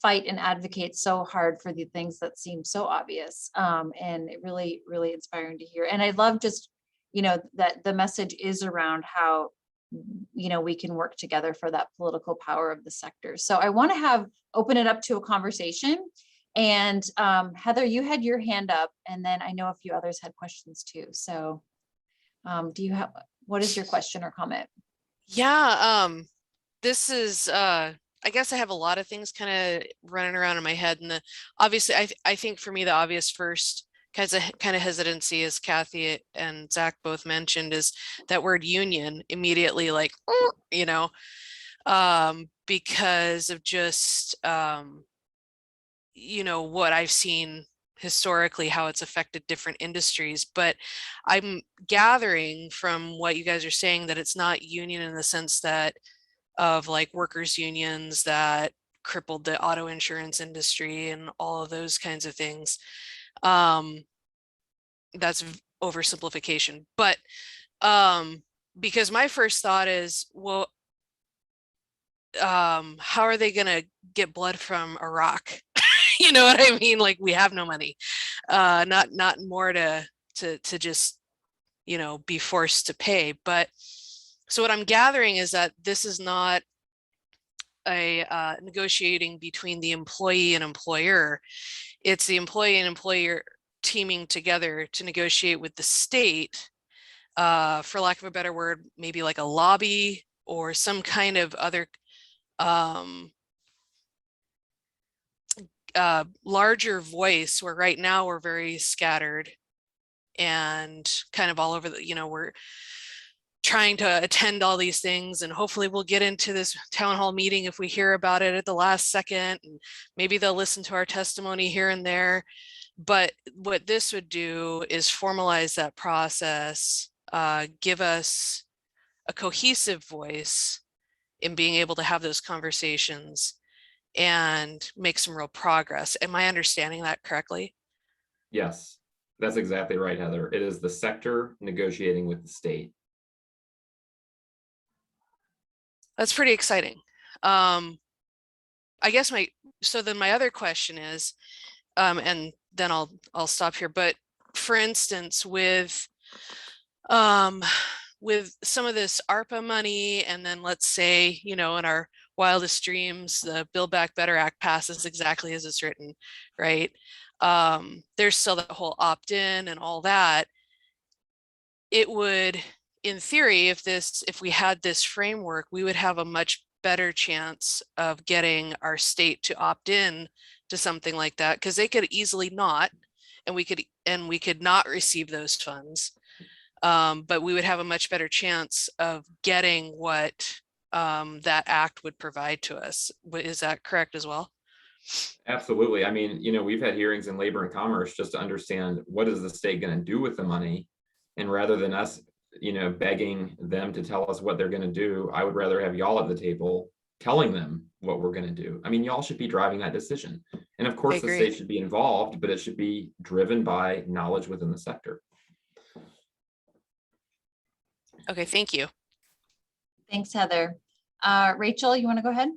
fight and advocate so hard for the things that seem so obvious, and it really inspiring to hear. And I love just, you know, that the message is around how, you know, we can work together for that political power of the sector. So I want to open it up to a conversation. And Heather, you had your hand up, and then I know a few others had questions too. So what is your question or comment? Yeah, this is, I guess I have a lot of things kind of running around in my head. And obviously, I think for me, the obvious first kind of hesitancy, as Cathy and Zach both mentioned, is that word union. Immediately, like, you know, because of just, you know, what I've seen historically, how it's affected different industries. But I'm gathering from what you guys are saying that it's not union in the sense that of like workers' unions that crippled the auto insurance industry and all of those kinds of things. That's oversimplification, but because my first thought is, well, how are they going to get blood from Iraq? You know what I mean? Like, we have no money, not more to just, you know, be forced to pay. But so what I'm gathering is that this is not a negotiating between the employee and employer. it's the employee and employer teaming together to negotiate with the state, for lack of a better word, maybe like a lobby or some kind of other larger voice, where right now we're very scattered and kind of all over the, we're trying to attend all these things, and hopefully we'll get into this town hall meeting if we hear about it at the last second, and maybe they'll listen to our testimony here and there. But what this would do is formalize that process, give us a cohesive voice in being able to have those conversations and make some real progress. Am I understanding that correctly? Yes, that's exactly right, Heather. It is the sector negotiating with the state. That's pretty exciting. I guess so then my other question is, and then I'll stop here, but for instance, with some of this ARPA money, and then let's say, in our wildest dreams, the Buildback Better Act passes exactly as it's written, right? There's still that whole opt-in and all that. It would, in theory, if we had this framework, we would have a much better chance of getting our state to opt in to something like that, because they could easily not, and we could not receive those funds. But we would have a much better chance of getting what that act would provide to us. Is that correct as well? Absolutely. I mean, we've had hearings in Labor and Commerce just to understand what is the state going to do with the money. And rather than us, begging them to tell us what they're going to do, I would rather have y'all at the table telling them what we're going to do. I mean, y'all should be driving that decision. And of course, the state should be involved, but it should be driven by knowledge within the sector. Okay, thank you. Thanks, Heather. Rachel, you want to go ahead?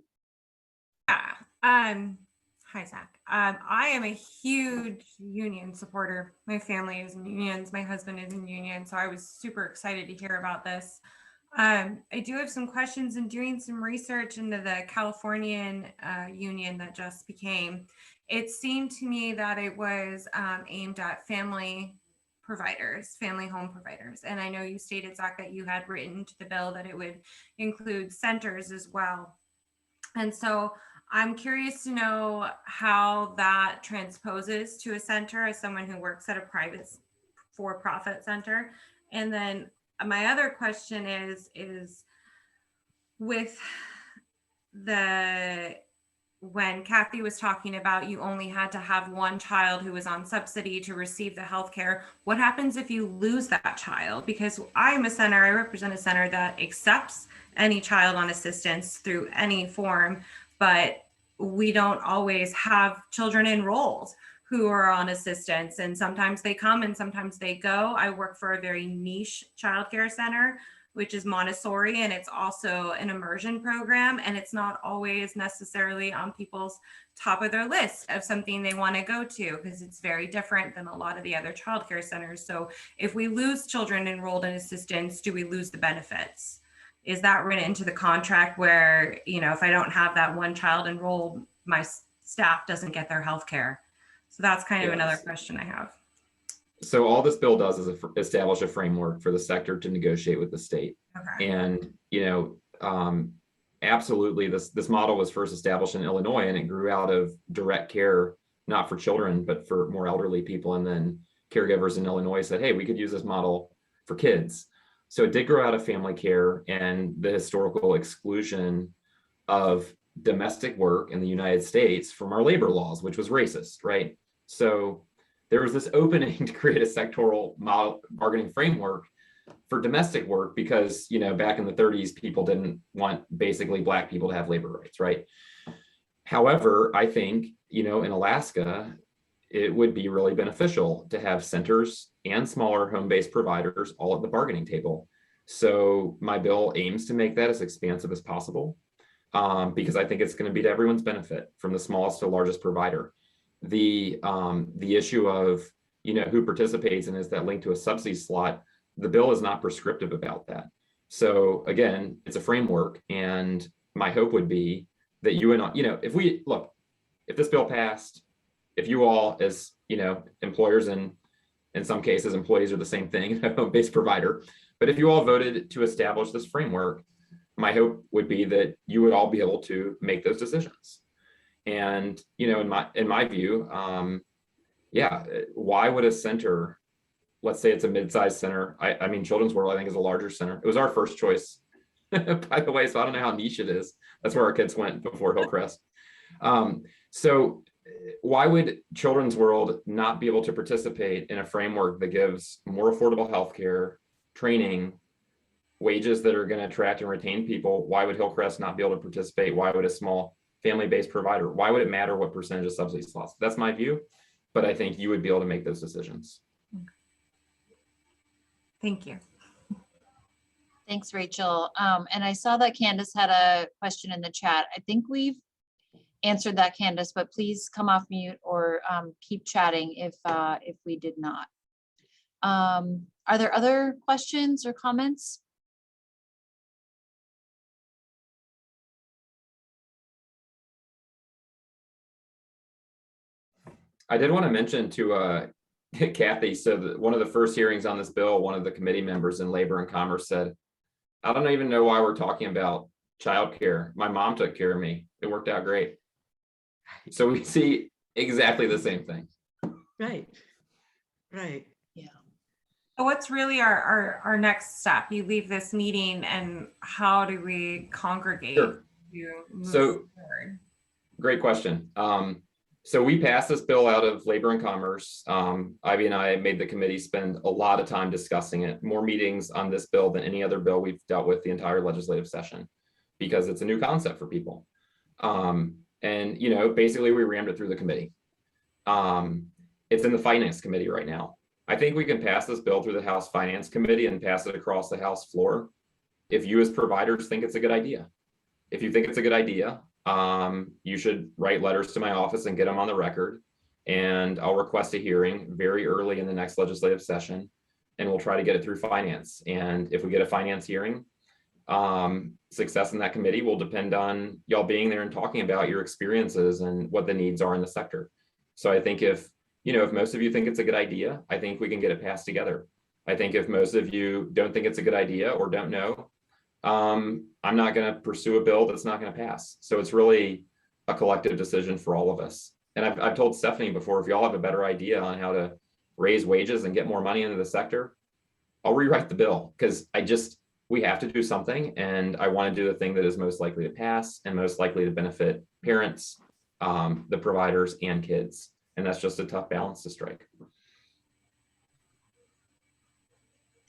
Hi, Zach. I am a huge union supporter. My family is in unions. My husband is in union. So I was super excited to hear about this. I do have some questions in doing some research into the Californian union that just became. It seemed to me that it was aimed at family providers, family home providers. And I know you stated, Zach, that you had written to the bill that it would include centers as well. And so I'm curious to know how that transposes to a center as someone who works at a private for-profit center. And then my other question is with when Cathy was talking about you only had to have one child who was on subsidy to receive the healthcare, what happens if you lose that child? Because I'm a center, I represent a center that accepts any child on assistance through any form, but we don't always have children enrolled who are on assistance, and sometimes they come and sometimes they go. I work for a very niche childcare center, which is Montessori, and it's also an immersion program, and it's not always necessarily on people's top of their list of something they want to go to, because it's very different than a lot of the other childcare centers. So if we lose children enrolled in assistance, do we lose the benefits? Is that written into the contract where, if I don't have that one child enrolled, my staff doesn't get their health care? So that's kind of another question I have. So all this bill does is establish a framework for the sector to negotiate with the state. Okay. And, absolutely, this model was first established in Illinois, and it grew out of direct care, not for children, but for more elderly people. And then caregivers in Illinois said, hey, we could use this model for kids. So it did grow out of family care and the historical exclusion of domestic work in the United States from our labor laws, which was racist, right? So there was this opening to create a sectoral bargaining framework for domestic work because, back in the 30s, people didn't want basically Black people to have labor rights, right? However, I think, in Alaska, it would be really beneficial to have centers and smaller home-based providers all at the bargaining table. So my bill aims to make that as expansive as possible because I think it's going to be to everyone's benefit, from the smallest to largest provider. The issue of, who participates and is that linked to a subsidy slot, the bill is not prescriptive about that. So again, it's a framework, and my hope would be that if this bill passed, if you all, as employers and in some cases employees are the same thing, a home-based provider, but if you all voted to establish this framework, my hope would be that you would all be able to make those decisions. And in my view, why would a center, let's say it's a mid-sized center, I mean Children's World I think is a larger center. It was our first choice, by the way, so I don't know how niche it is. That's where our kids went before Hillcrest. So why would Children's World not be able to participate in a framework that gives more affordable healthcare, training, wages that are going to attract and retain people? Why would Hillcrest not be able to participate? Why would a small family-based provider? Why would it matter what percentage of subsidy slots? That's my view, but I think you would be able to make those decisions. Thank you. Thanks, Rachel. And I saw that Candace had a question in the chat. I think we've answered that, Candace, but please come off mute or keep chatting if we did not. Are there other questions or comments? I did want to mention to Cathy, so one of the first hearings on this bill, one of the committee members in Labor and Commerce said, I don't even know why we're talking about childcare. My mom took care of me. It worked out great. So we see exactly the same thing. Right. Yeah. So what's really our next step? You leave this meeting and how do we congregate Sure. to move So forward? great question. So we passed this bill out of Labor and Commerce. Ivy and I made the committee spend a lot of time discussing it, more meetings on this bill than any other bill we've dealt with the entire legislative session, because it's a new concept for people. And basically we rammed it through the committee. It's in the Finance Committee right now. I think we can pass this bill through the House Finance Committee and pass it across the House floor if you as providers think it's a good idea. If you think it's a good idea, you should write letters to my office and get them on the record. And I'll request a hearing very early in the next legislative session, and we'll try to get it through finance. And if we get a finance hearing, success in that committee will depend on y'all being there and talking about your experiences and what the needs are in the sector. So I think if most of you think it's a good idea, I think we can get it passed together. I think if most of you don't think it's a good idea or don't know, I'm not going to pursue a bill that's not going to pass. So it's really a collective decision for all of us. And I've told Stephanie before, if y'all have a better idea on how to raise wages and get more money into the sector, I'll rewrite the bill, because we have to do something. And I want to do the thing that is most likely to pass and most likely to benefit parents, the providers, and kids. And that's just a tough balance to strike.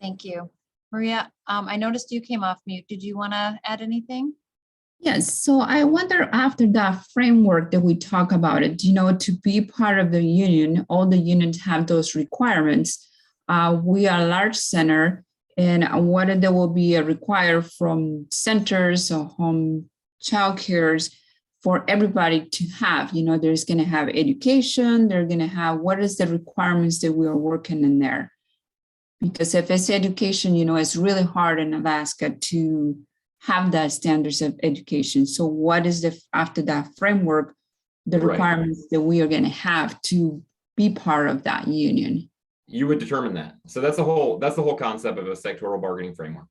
Thank you. Maria, I noticed you came off mute. Did you want to add anything? Yes, so I wonder, after that framework that we talk about it, to be part of the union, all the unions have those requirements. We are a large center, and whether there will be a require from centers or home child cares for everybody to have, there's going to have education, they're going to have, what is the requirements that we are working in there? Because if it's education, it's really hard in Alaska to have that standards of education. So what is after that framework, the requirements that we are going to have to be part of that union? You would determine that. So that's the whole concept of a sectoral bargaining framework.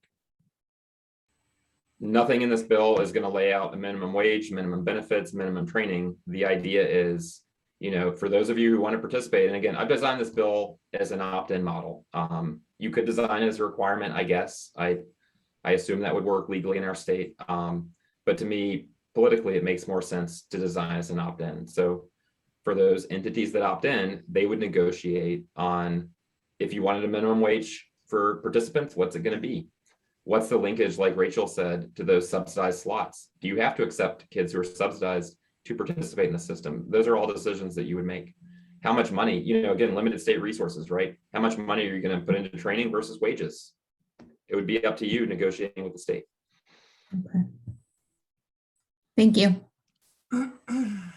Nothing in this bill is going to lay out a minimum wage, minimum benefits, minimum training. The idea is, for those of you who want to participate, and again, I've designed this bill as an opt-in model. You could design it as a requirement, I guess. I assume that would work legally in our state. But to me, politically, it makes more sense to design as an opt-in. So for those entities that opt in, they would negotiate on, if you wanted a minimum wage for participants, what's it going to be? What's the linkage, like Rachel said, to those subsidized slots? Do you have to accept kids who are subsidized to participate in the system? Those are all decisions that you would make. How much money, again, limited state resources, right? How much money are you going to put into training versus wages? It would be up to you negotiating with the state. Okay. Thank you.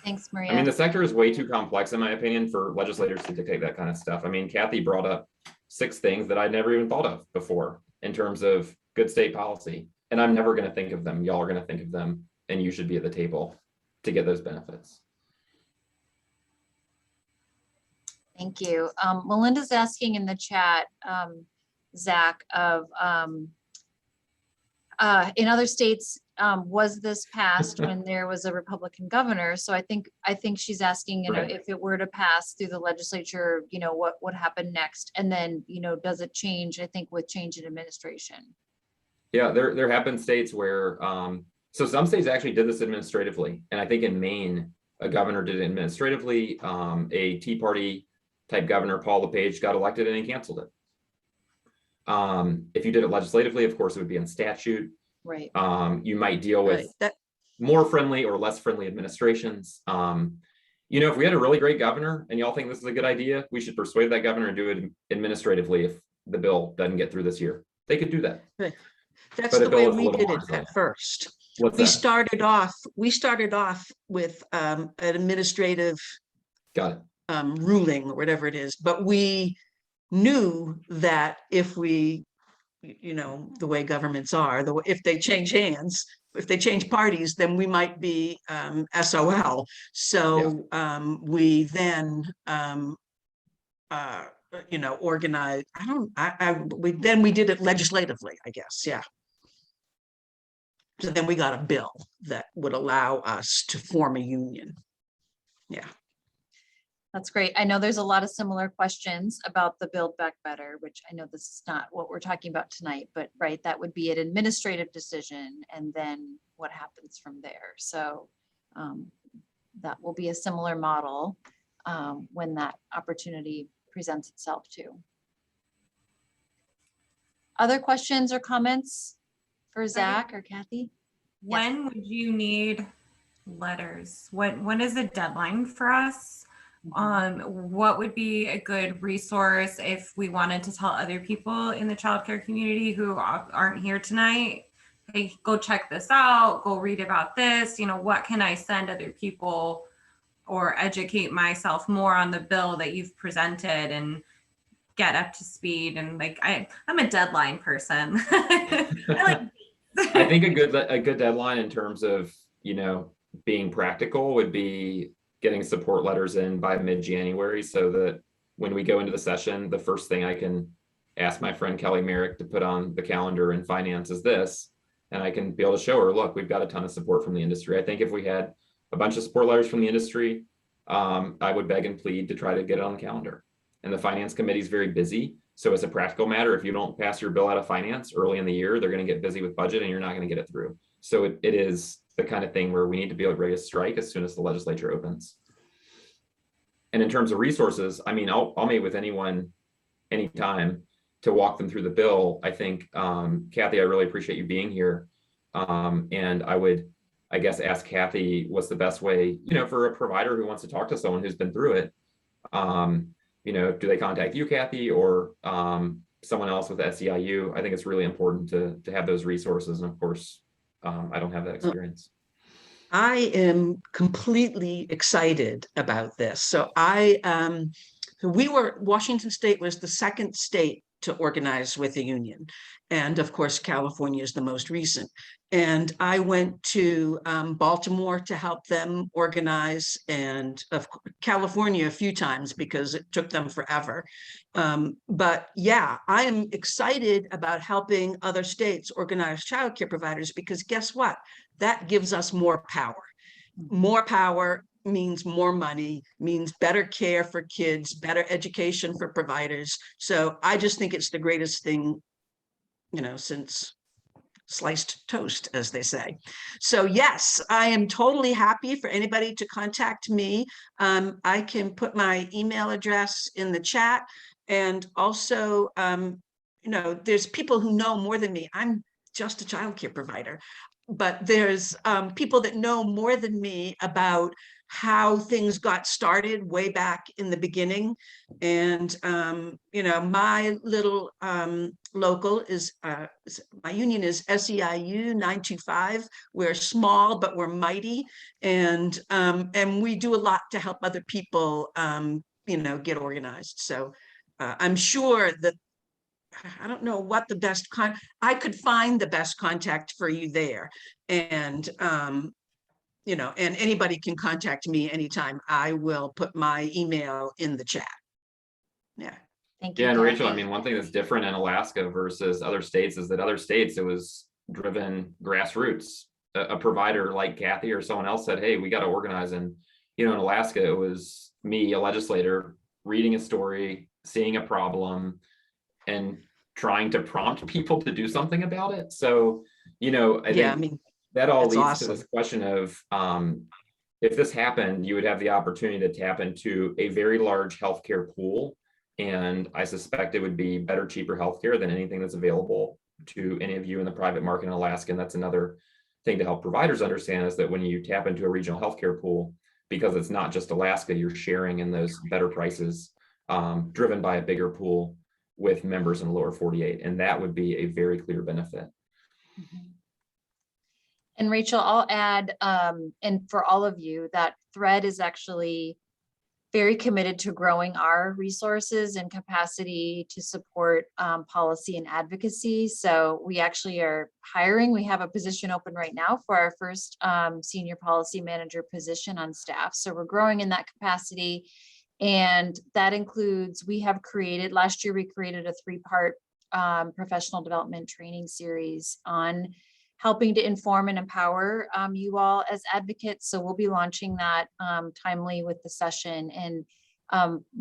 Thanks, Maria. I mean, the sector is way too complex, in my opinion, for legislators to dictate that kind of stuff. I mean, Cathy brought up 6 things that I'd never even thought of before in terms of good state policy. And I'm never going to think of them. Y'all are going to think of them, and you should be at the table to get those benefits. Thank you. Melinda's asking in the chat, Zach, of in other states, was this passed when there was a Republican governor? So I think she's asking, you know, Right. if it were to pass through the legislature, you know, what would happen next? And then, you know, does it change, I think, with change in administration? Yeah, there have been states where, so some states actually did this administratively. And I think in Maine, a governor did it administratively. A Tea Party type governor, Paul LePage, got elected and he canceled it. If you did it legislatively, of course, it would be in statute. Right. You might deal with Right, that, more friendly or less friendly administrations. You know, if we had a really great governor and y'all think this is a good idea, we should persuade that governor and do it administratively if the bill doesn't get through this year. They could do that. that's But the the bill way is a we little did more it resilient. at first. What's We that? started off with an administrative Got it. ruling or whatever it is, but we knew that if we, you know, the way governments are, if they change hands, if they change parties, then we might be SOL. So we then you know, organized. We did it legislatively, I guess. Yeah. So then we got a bill that would allow us to form a union. Yeah. That's great. I know there's a lot of similar questions about the Buildback Better, which I know this is not what we're talking about tonight, but right, that would be an administrative decision and then what happens from there. So that will be a similar model when that opportunity presents itself too. Other questions or comments for Zach or Cathy? When would you need letters? When is the deadline for us? What would be a good resource if we wanted to tell other people in the childcare community who aren't here tonight, hey, go check this out, go read about this, you know, what can I send other people or educate myself more on the bill that you've presented and get up to speed? And like, I'm a deadline person. I think a good deadline in terms of, you know, being practical would be getting support letters in by mid-January so that when we go into the session, the first thing I can ask my friend Kelly Merrick to put on the calendar in finance is this, and I can be able to show her, look, we've got a ton of support from the industry. I think if we had a bunch of support letters from the industry, I would beg and plead to try to get it on the calendar. And the finance committee is very busy. So as a practical matter, if you don't pass your bill out of finance early in the year, they're going to get busy with budget and you're not going to get it through. So it is the kind of thing where we need to be ready to strike as soon as the legislature opens. And in terms of resources, I mean, I'll meet with anyone, anytime to walk them through the bill. I think, Cathy, I really appreciate you being here. And I would, I guess, ask Cathy, what's the best way, you know, for a provider who wants to talk to someone who's been through it, you know, do they contact you, Cathy, or someone else with SEIU? I think it's really important to have those resources. And of course, I don't have that experience. I am completely excited about this. So Washington State was the second state to organize with a union. And of course, California is the most recent. And I went to Baltimore to help them organize, and of California a few times because it took them forever. But yeah, I am excited about helping other states organize childcare providers because guess what? That gives us more power. More power means more money, means better care for kids, better education for providers. So I just think it's the greatest thing, you know, since sliced toast, as they say. So yes, I am totally happy for anybody to contact me. I can put my email address in the chat. And also, you know, there's people who know more than me. I'm just a childcare provider. But there's people that know more than me about how things got started way back in the beginning. And, you know, my little local is, my union is SEIU 925. We're small, but we're mighty. And we do a lot to help other people, you know, get organized. So I'm sure that I don't know what the best I could find the best contact for you there. And, you know, and anybody can contact me anytime. I will put my email in the chat. Yeah. Thank you. Yeah, and Rachel, I Kathy. mean, one thing that's different in Alaska versus other states is that other states, it was driven grassroots. A provider like Cathy or someone else said, hey, we got to organize. And, in Alaska, it was me, a legislator, reading a story, seeing a problem, and trying to prompt people to do something about it. So, I Yeah, I think mean, that all that's leads awesome. to this question of, if this happened, you would have the opportunity to tap into a very large healthcare pool. And I suspect it would be better, cheaper healthcare than anything that's available to any of you in the private market in Alaska. And that's another thing to help providers understand, is that when you tap into a regional healthcare pool, because it's not just Alaska, you're sharing in those better prices, driven by a bigger pool with members in the lower 48. And that would be a very clear benefit. And Rachel, I'll add, and for all of you, that Thread is actually very committed to growing our resources and capacity to support policy and advocacy. So we actually are hiring. We have a position open right now for our first senior policy manager position on staff. So we're growing in that capacity. And that includes, last year we created a 3-part professional development training series on helping to inform and empower you all as advocates. So we'll be launching that timely with the session, and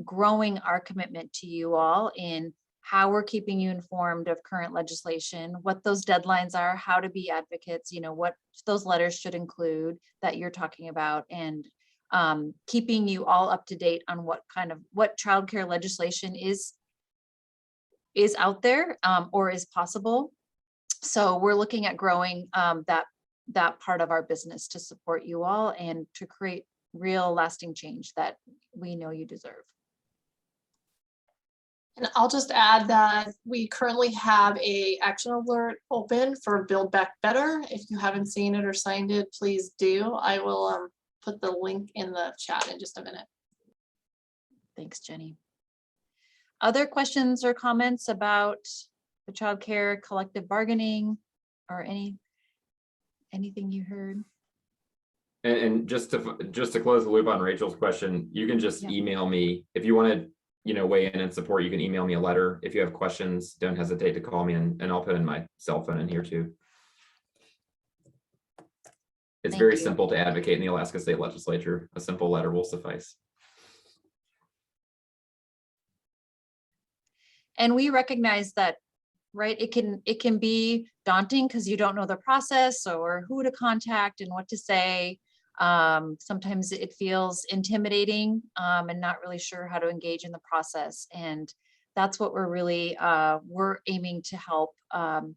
growing our commitment to you all in how we're keeping you informed of current legislation, what those deadlines are, how to be advocates, what those letters should include that you're talking about, and keeping you all up to date on what childcare legislation is out there or is possible. So we're looking at growing that part of our business to support you all and to create real lasting change that we know you deserve. And I'll just add that we currently have a action alert open for Buildback Better. If you haven't seen it or signed it, please do. I will put the link in the chat in just a minute. Thanks, Jenny. Other questions or comments about the childcare collective bargaining or anything you heard? And just to close the loop on Rachel's question, you can just email me if you want to, weigh in and support. You can email me a letter. If you have questions, don't hesitate to call me, and I'll put in my cell phone in here too. It's very simple to advocate in the Alaska State Legislature. A simple letter will suffice. And we recognize that, right? It can be daunting because you don't know the process or who to contact and what to say. Sometimes it feels intimidating and not really sure how to engage in the process. And that's what we're really, we're aiming to help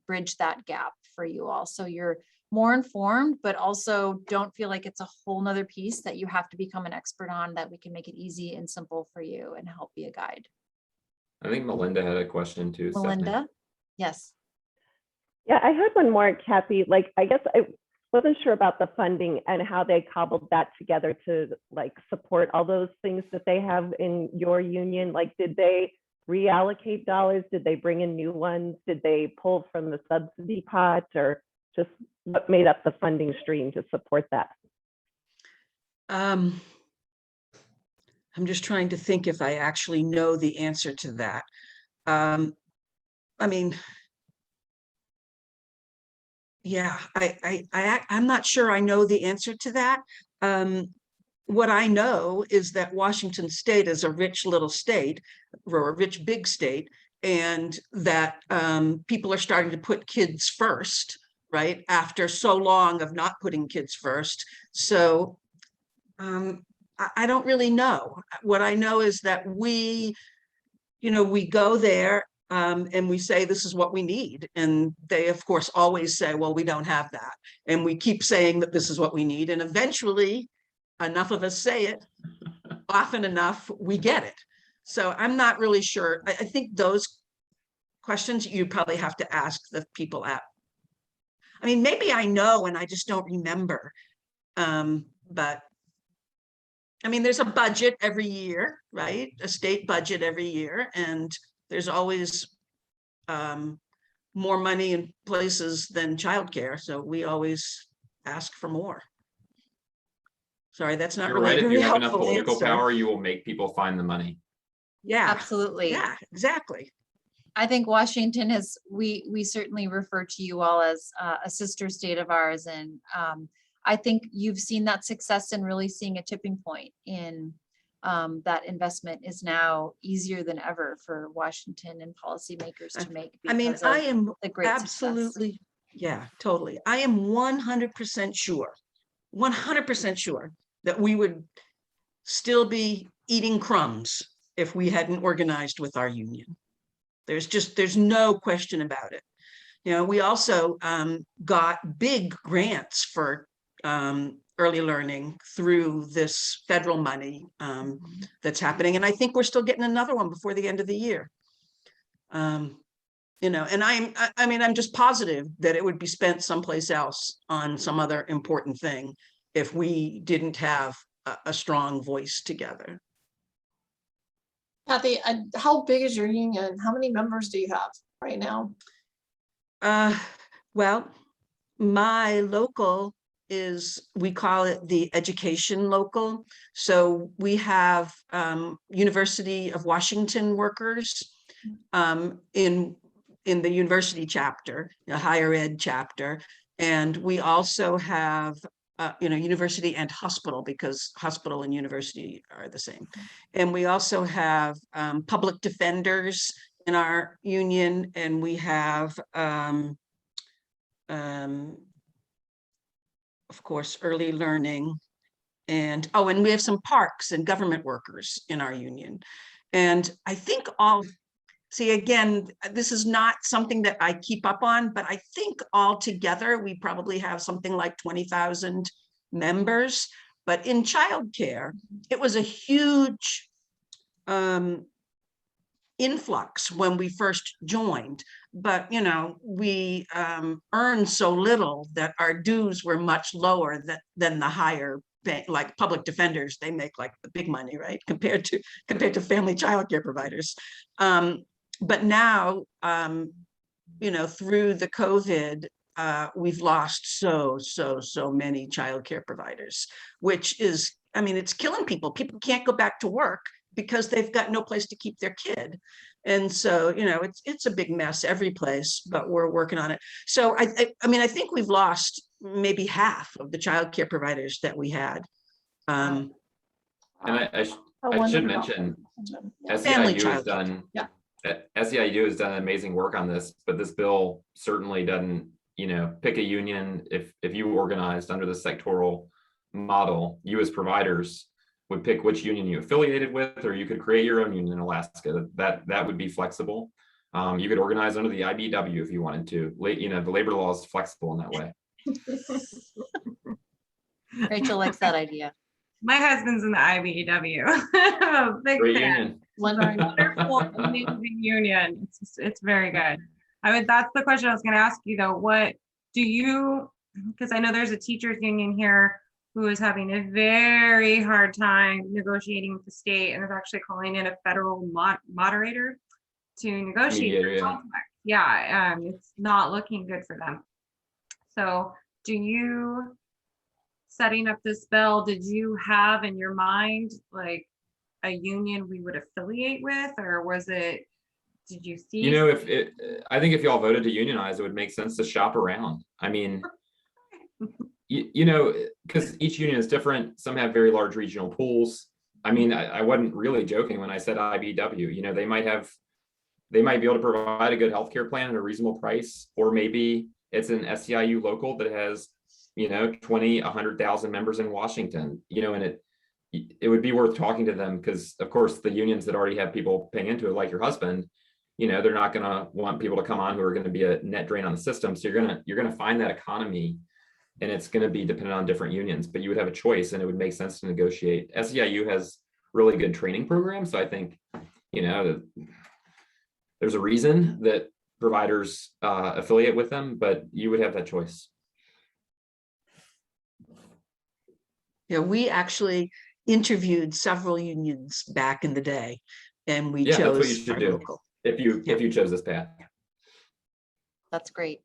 bridge that gap for you all. So you're more informed, but also don't feel like it's a whole nother piece that you have to become an expert on, that we can make it easy and simple for you and help be a guide. I think Melinda had a question too. Melinda? Stephanie. Yes. Yeah, I had one more, Cathy. I guess I wasn't sure about the funding and how they cobbled that together to support all those things that they have in your union. Did they reallocate dollars? Did they bring in new ones? Did they pull from the subsidy pot, or just what made up the funding stream to support that? I'm just trying to think if I actually know the answer to that. I mean, yeah, I'm not sure I know the answer to that. What I know is that Washington State is a rich little state, or a rich big state, and that people are starting to put kids first, right? After so long of not putting kids first. So I don't really know. What I know is that we go there and we say, this is what we need. And they, of course, always say, well, we don't have that. And we keep saying that this is what we need. And eventually, enough of us say it often enough, we get it. So I'm not really sure. I think those questions you probably have to ask the people at. I mean, maybe I know and I just don't remember. But I mean, there's a budget every year, right? A state budget every year, and there's always more money in places than childcare. So we always ask for more. Sorry, that's not You're really right. If very you have enough helpful political answer. power, you will make people find the money. Yeah, Absolutely. yeah, exactly. I think Washington has, we certainly refer to you all as a sister state of ours. And I think you've seen that success and really seeing a tipping point in that investment is now easier than ever for Washington and policymakers to make. I mean, because I of am the great success. absolutely, yeah, totally. I am 100% sure, 100% sure that we would still be eating crumbs if we hadn't organized with our union. There's no question about it. You know, we also got big grants for early learning through this federal money that's happening. And I think we're still getting another one before the end of the year. You know, and I mean, I'm just positive that it would be spent someplace else on some other important thing if we didn't have a strong voice together. Cathy, how big is your union? How many members do you have right now? Well, my local is, we call it the education local. So we have University of Washington workers in the university chapter, a higher ed chapter. And we also have you know, university and hospital, because hospital and university are the same. And we also have public defenders in our union, and we have, of course, early learning, and and we have some parks and government workers in our union. And I think see, again, this is not something that I keep up on, but I think all together we probably have something like 20,000 members. But in childcare, it was a huge influx when we first joined. But, you know, we earned so little that our dues were much lower than the higher, like public defenders. They make like the big money, right? Compared to family childcare providers. But now, you know, through the COVID, we've lost so many childcare providers, which is, I mean, it's killing people. People can't go back to work because they've got no place to keep their kid. And so, you know, it's a big mess every place, but we're working on it. So I mean, I think we've lost maybe half of the childcare providers that we had. And I should mention, SEIU has done, SEIU has done amazing work on this, but this bill certainly doesn't, you know, pick a union. If you organized under the sectoral model, you as providers would pick which union you affiliated with, or you could create your own union in Alaska. That would be flexible. You could organize under the IBW if you wanted to. You know, the labor law is flexible in that way. Rachel likes that idea. My husband's in the IBEW. I'm a big Great fan. union. Wonderful, amazing union. It's very good. That's the question I was going to ask you though. What do you, because I know there's a teachers union here who is having a very hard time negotiating with the state and is actually calling in a federal moderator to negotiate their contract. Yeah, it's not looking good for them. So do you, setting up this bill, did you have in your mind like a union we would affiliate with, or was it, did you see? You know, I think if y'all voted to unionize, it would make sense to shop around. I mean, you know, because each union is different. Some have very large regional pools. I mean, I wasn't really joking when I said IBW. You know, they might be able to provide a good healthcare plan at a reasonable price, or maybe it's an SEIU local that has, you know, 100,000 members in Washington, you know, and it would be worth talking to them, because of course the unions that already have people paying into it, like your husband, you know, they're not going to want people to come on who are going to be a net drain on the system. So you're going to find that economy, and it's going to be dependent on different unions, but you would have a choice, and it would make sense to negotiate. SEIU has really good training programs. So I think, you know, there's a reason that providers affiliate with them, but you would have that choice. Yeah, we actually interviewed several unions back in the day, and we chose that's what you should do local. if you chose this path. That's great.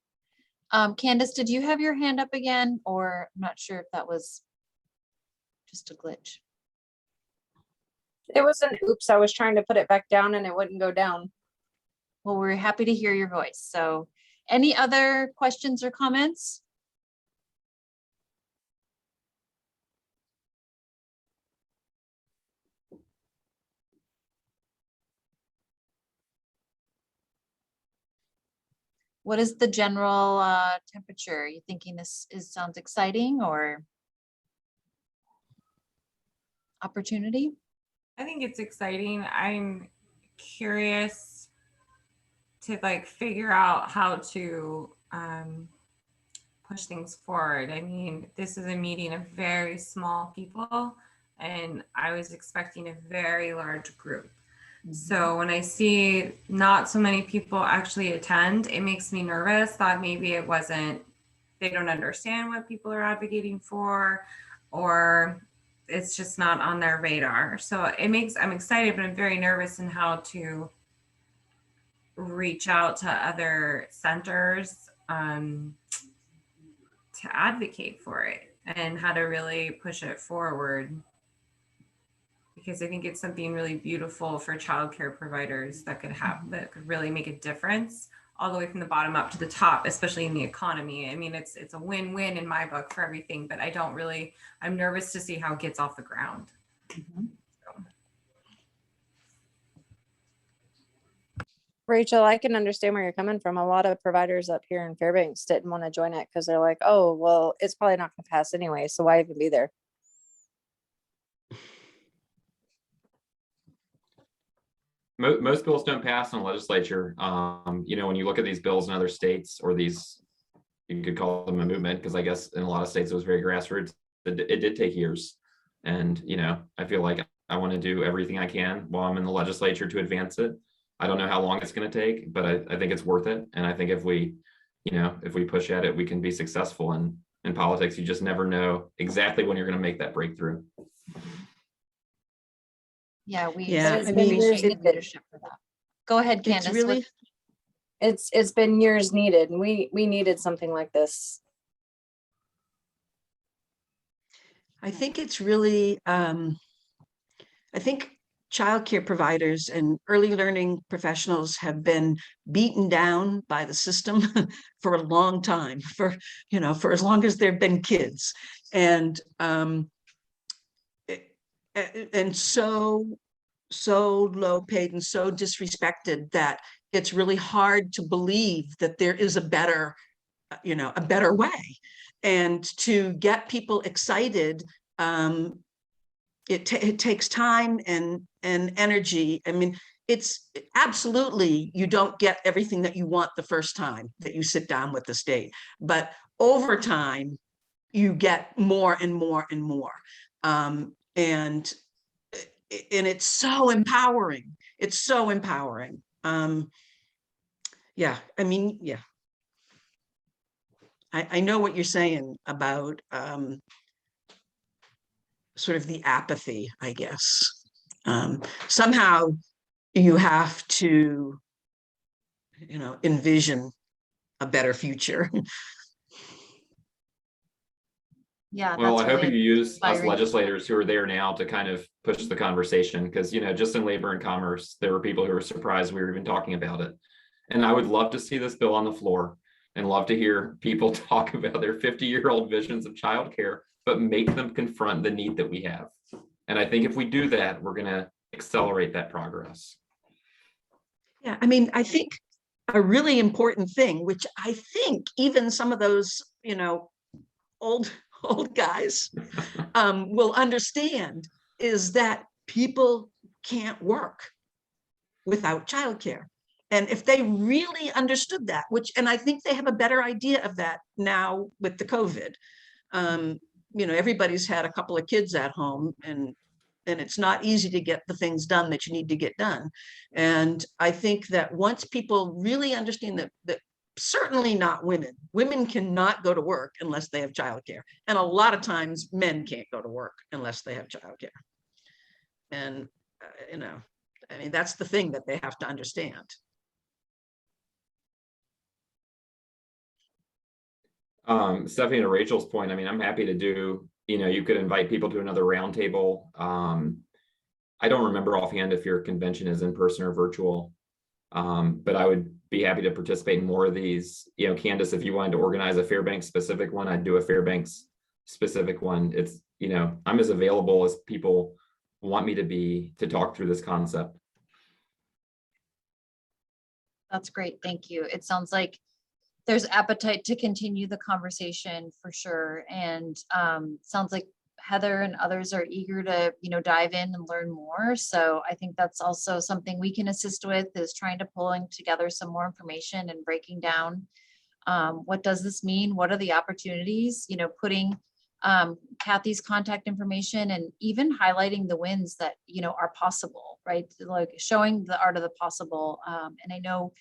Candace, did you have your hand up again, or I'm not sure if that was just a glitch? It was an oops. I was trying to put it back down and it wouldn't go down. Well, we're happy to hear your voice. So any other questions or comments? What is the general temperature? Are you thinking sounds exciting or opportunity? I think it's exciting. I'm curious to like figure out how to push things forward. I mean, this is a meeting of very small people, and I was expecting a very large group. So when I see not so many people actually attend, it makes me nervous that maybe they don't understand what people are advocating for, or it's just not on their radar. So I'm excited, but I'm very nervous in how to reach out to other centers to advocate for it and how to really push it forward. Because I think it's something really beautiful for childcare providers that could really make a difference all the way from the bottom up to the top, especially in the economy. I mean, it's a win-win in my book for everything, but I'm nervous to see how it gets off the ground. Rachel, I can understand where you're coming from. A lot of providers up here in Fairbanks didn't want to join it because they're like, oh, well, it's probably not going to pass anyway. So why even be there? Most bills don't pass in the legislature. You know, when you look at these bills in other states, or these, you could call them a movement, because I guess in a lot of states it was very grassroots. It did take years. And, you know, I feel like I want to do everything I can while I'm in the legislature to advance it. I don't know how long it's going to take, but I think it's worth it. And I think if we push at it, we can be successful. And in politics, you just never know exactly when you're going to make that breakthrough. Yeah, we Yeah, appreciate I mean, the leadership for that. Go ahead, Candace. It's really, it's been years needed, and we needed something like this. I think it's really, I think childcare providers and early learning professionals have been beaten down by the system for a long time, for as long as there've been kids. And so low paid and so disrespected that it's really hard to believe that there is a better way. And to get people excited, it takes time and energy. I mean, it's absolutely, you don't get everything that you want the first time that you sit down with the state, but over time you get more and more and more. And it's so empowering. It's so empowering. Yeah, I mean, yeah. I know what you're saying about sort of the apathy, I guess. Somehow you have to, envision a better future. Yeah. Well, I hope you use us inspiring. legislators who are there now to kind of push the conversation, because, just in labor and commerce, there were people who were surprised we were even talking about it. And I would love to see this bill on the floor and love to hear people talk about their 50-year-old visions of childcare, but make them confront the need that we have. And I think if we do that, we're going to accelerate that progress. Yeah, I mean, I think a really important thing, which I think even some of those, old guys will understand, is that people can't work without childcare. And if they really understood that, and I think they have a better idea of that now with the COVID, everybody's had a couple of kids at home, and it's not easy to get the things done that you need to get done. And I think that once people really understand that certainly not women cannot go to work unless they have childcare. And a lot of times men can't go to work unless they have childcare. And, I mean, that's the thing that they have to understand. Stephanie, to Rachel's point, I mean, I'm happy to do, you could invite people to another roundtable. I don't remember offhand if your convention is in person or virtual. But I would be happy to participate in more of these. You know, Candace, if you wanted to organize a Fairbanks specific one, I'd do a Fairbanks specific one. It's, you know, I'm as available as people want me to be to talk through this concept. That's great. Thank you. It sounds like there's appetite to continue the conversation for sure. And sounds like Heather and others are eager to, you know, dive in and learn more. So I think that's also something we can assist with, is trying to pulling together some more information and breaking down what does this mean? What are the opportunities? You know, putting Cathy's contact information and even highlighting the wins that, you know, are possible, right? Like showing the art of the possible. And I know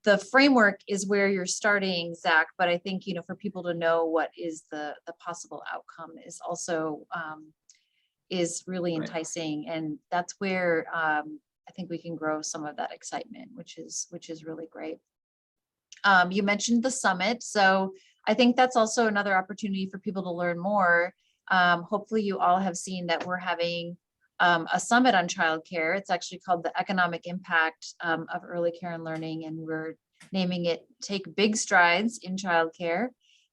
the framework is where you're starting, Zach, but I think, you know, for people to know what is the possible outcome is also is really enticing. And that's where I think we can grow some of that excitement, which is really great. You mentioned the summit. So I think that's also another opportunity for people to learn more. Hopefully you all have seen that we're having a summit on childcare. It's actually called the Economic Impact of Early Care and Learning, and we're naming it Take Big Strides in Childcare.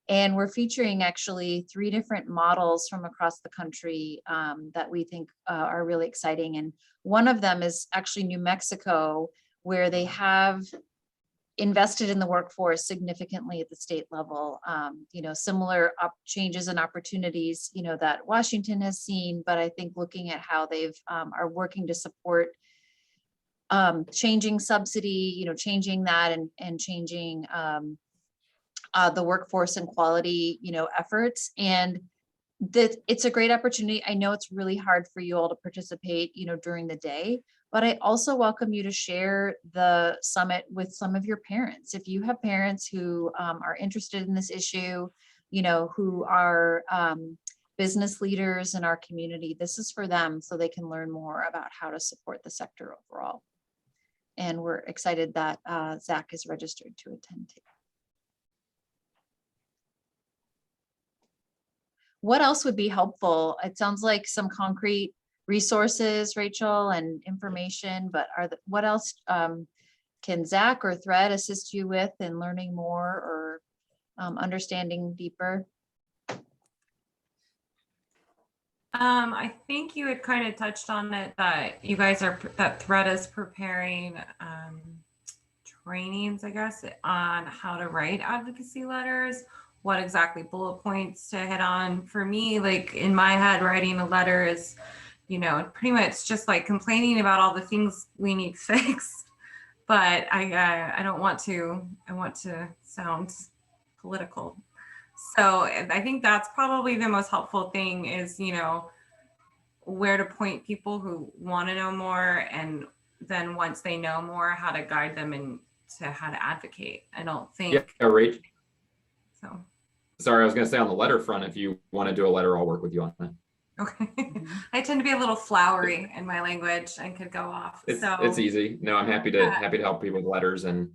And we're featuring actually 3 different models from across the country that we think are really exciting. And one of them is actually New Mexico, where they have invested in the workforce significantly at the state level. You know, similar changes and opportunities, you know, that Washington has seen, but I think looking at how they've are working to support changing subsidy, you know, changing that and changing the workforce and quality, you know, efforts. And that it's a great opportunity. I know it's really hard for you all to participate, you know, during the day, but I also welcome you to share the summit with some of your parents. If you have parents who are interested in this issue, you know, who are business leaders in our community, this is for them so they can learn more about how to support the sector overall. And we're excited that Zach is registered to attend too. What else would be helpful? It sounds like some concrete resources, Rachel, and information, but what else can Zach or Thread assist you with in learning more or understanding deeper? I think you had kind of touched on it, that you guys that Thread is preparing trainings, I guess, on how to write advocacy letters, what exactly bullet points to hit on. For me, like in my head, writing a letter is, you know, pretty much just like complaining about all the things we need fixed. But I don't want to, I want to sound political. So I think that's probably the most helpful thing is, you know, where to point people who want to know more, and then once they know more, how to guide them into how to advocate. I don't think. Yeah, Rach. So. Sorry, I was going to say on the letter front, if you want to do a letter, I'll work with you on that. Okay. I tend to be a little flowery in my language and could go off. It's easy. No, I'm happy to help people with letters. And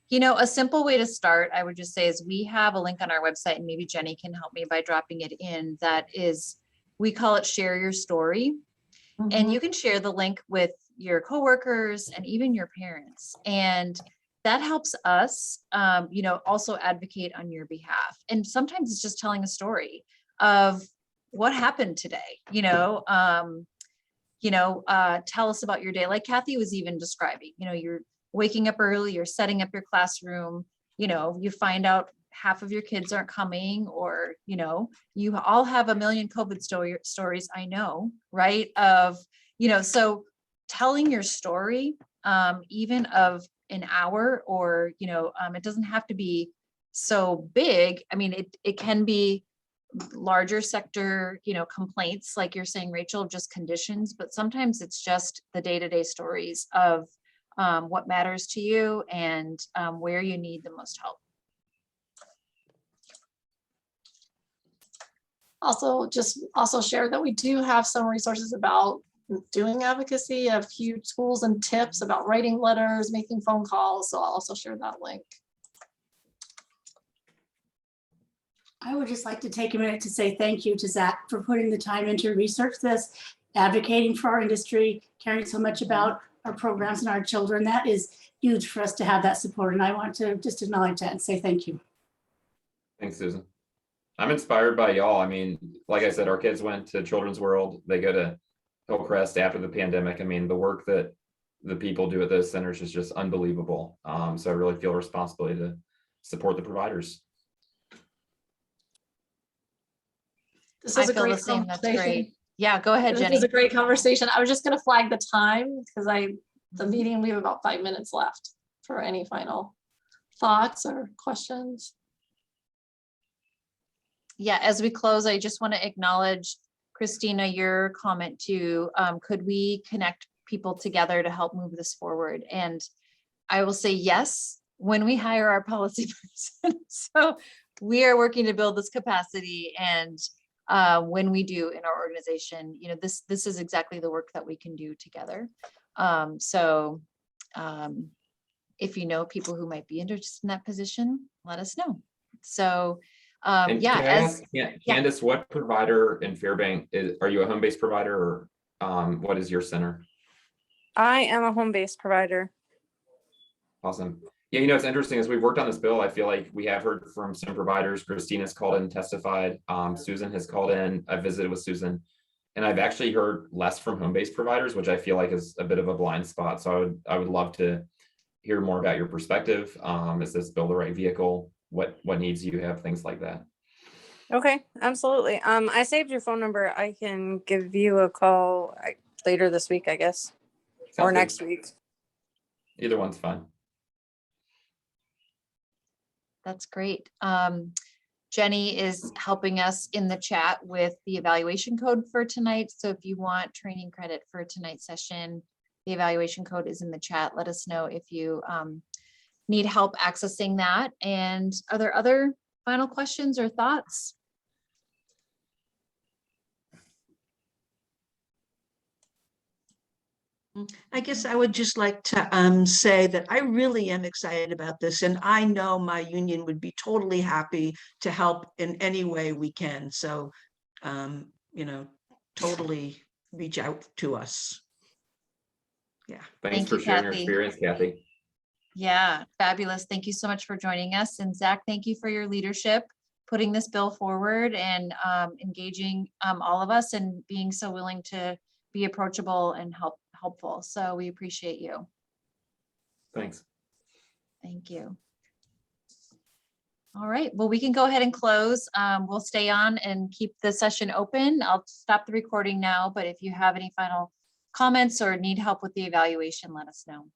you know, a simple way to start, I would just say, is we have a link on our website, and maybe Jenny can help me by dropping it in. That is, we call it Share Your Story. Mm-hmm. And you can share the link with your coworkers and even your parents. And that helps us, you know, also advocate on your behalf. And sometimes it's just telling a story of what happened today, tell us about your day. Like Cathy was even describing, you know, you're waking up early, you're setting up your classroom, you know, you find out half of your kids aren't coming, or, you know, you all have a million COVID stories, I know, right? Of, you know, so telling your story, even of an hour, or, you know, it doesn't have to be so big. I mean, it can be larger sector, you know, complaints, like you're saying, Rachel, just conditions, but sometimes it's just the day-to-day stories of what matters to you and where you need the most help. Also share that we do have some resources about doing advocacy, a few tools and tips about writing letters, making phone calls. So I'll also share that link. I would just like to take a minute to say thank you to Zach for putting the time in to research this advocating for our industry, caring so much about our programs and our children. That is huge for us to have that support. And I want to just acknowledge that and say thank you. Thanks, Susan. I'm inspired by y'all. I mean, like I said, our kids went to Children's World. They go to Hillcrest after the pandemic. I mean, the work that the people do at those centers is just unbelievable. So I really feel a responsibility to support the providers. This was I a feel the great same. That's conversation. great. Yeah, go ahead, This Jenny. was a great conversation. I was just gonna flag the time because the meeting, we have about 5 minutes left for any final thoughts or questions. Yeah, as we close, I just want to acknowledge, Christina, your comment to, could we connect people together to help move this forward? And I will say yes, when we hire our policy person. So we are working to build this capacity, and when we do in our organization, you know, this is exactly the work that we can do together. If you know people who might be interested in that position, let us know. So And yeah, can I ask, Candace, what provider in Fairbanks are you a home-based provider, or what is your center? I am a home-based provider. Awesome. Yeah, you know, it's interesting as we've worked on this bill, I feel like we have heard from some providers. Christina's called in and testified. Susan has called in. I visited with Susan, and I've actually heard less from home-based providers, which I feel like is a bit of a blind spot. So I would love to hear more about your perspective. Is this bill the right vehicle? What needs you have, things like that. Okay, absolutely. I saved your phone number. I can give you a call later this week, I guess, or Sounds good. next week. Either one's fine. that's great. Jenny is helping us in the chat with the evaluation code for tonight. So if you want training credit for tonight's session, the evaluation code is in the chat. Let us know if you need help accessing that. And are there other final questions or thoughts? I guess I would just like to say that I really am excited about this, and I know my union would be totally happy to help in any way we can. So, totally reach out to us. Yeah. Thanks Thank for you, sharing your Cathy. experience, Cathy. Yeah, fabulous. Thank you so much for joining us. And Zach, thank you for your leadership, putting this bill forward and engaging all of us and being so willing to be approachable and helpful. So we appreciate you. Thanks. Thank you. All right, well, we can go ahead and close. We'll stay on and keep the session open. I'll stop the recording now, but if you have any final comments or need help with the evaluation, let us know.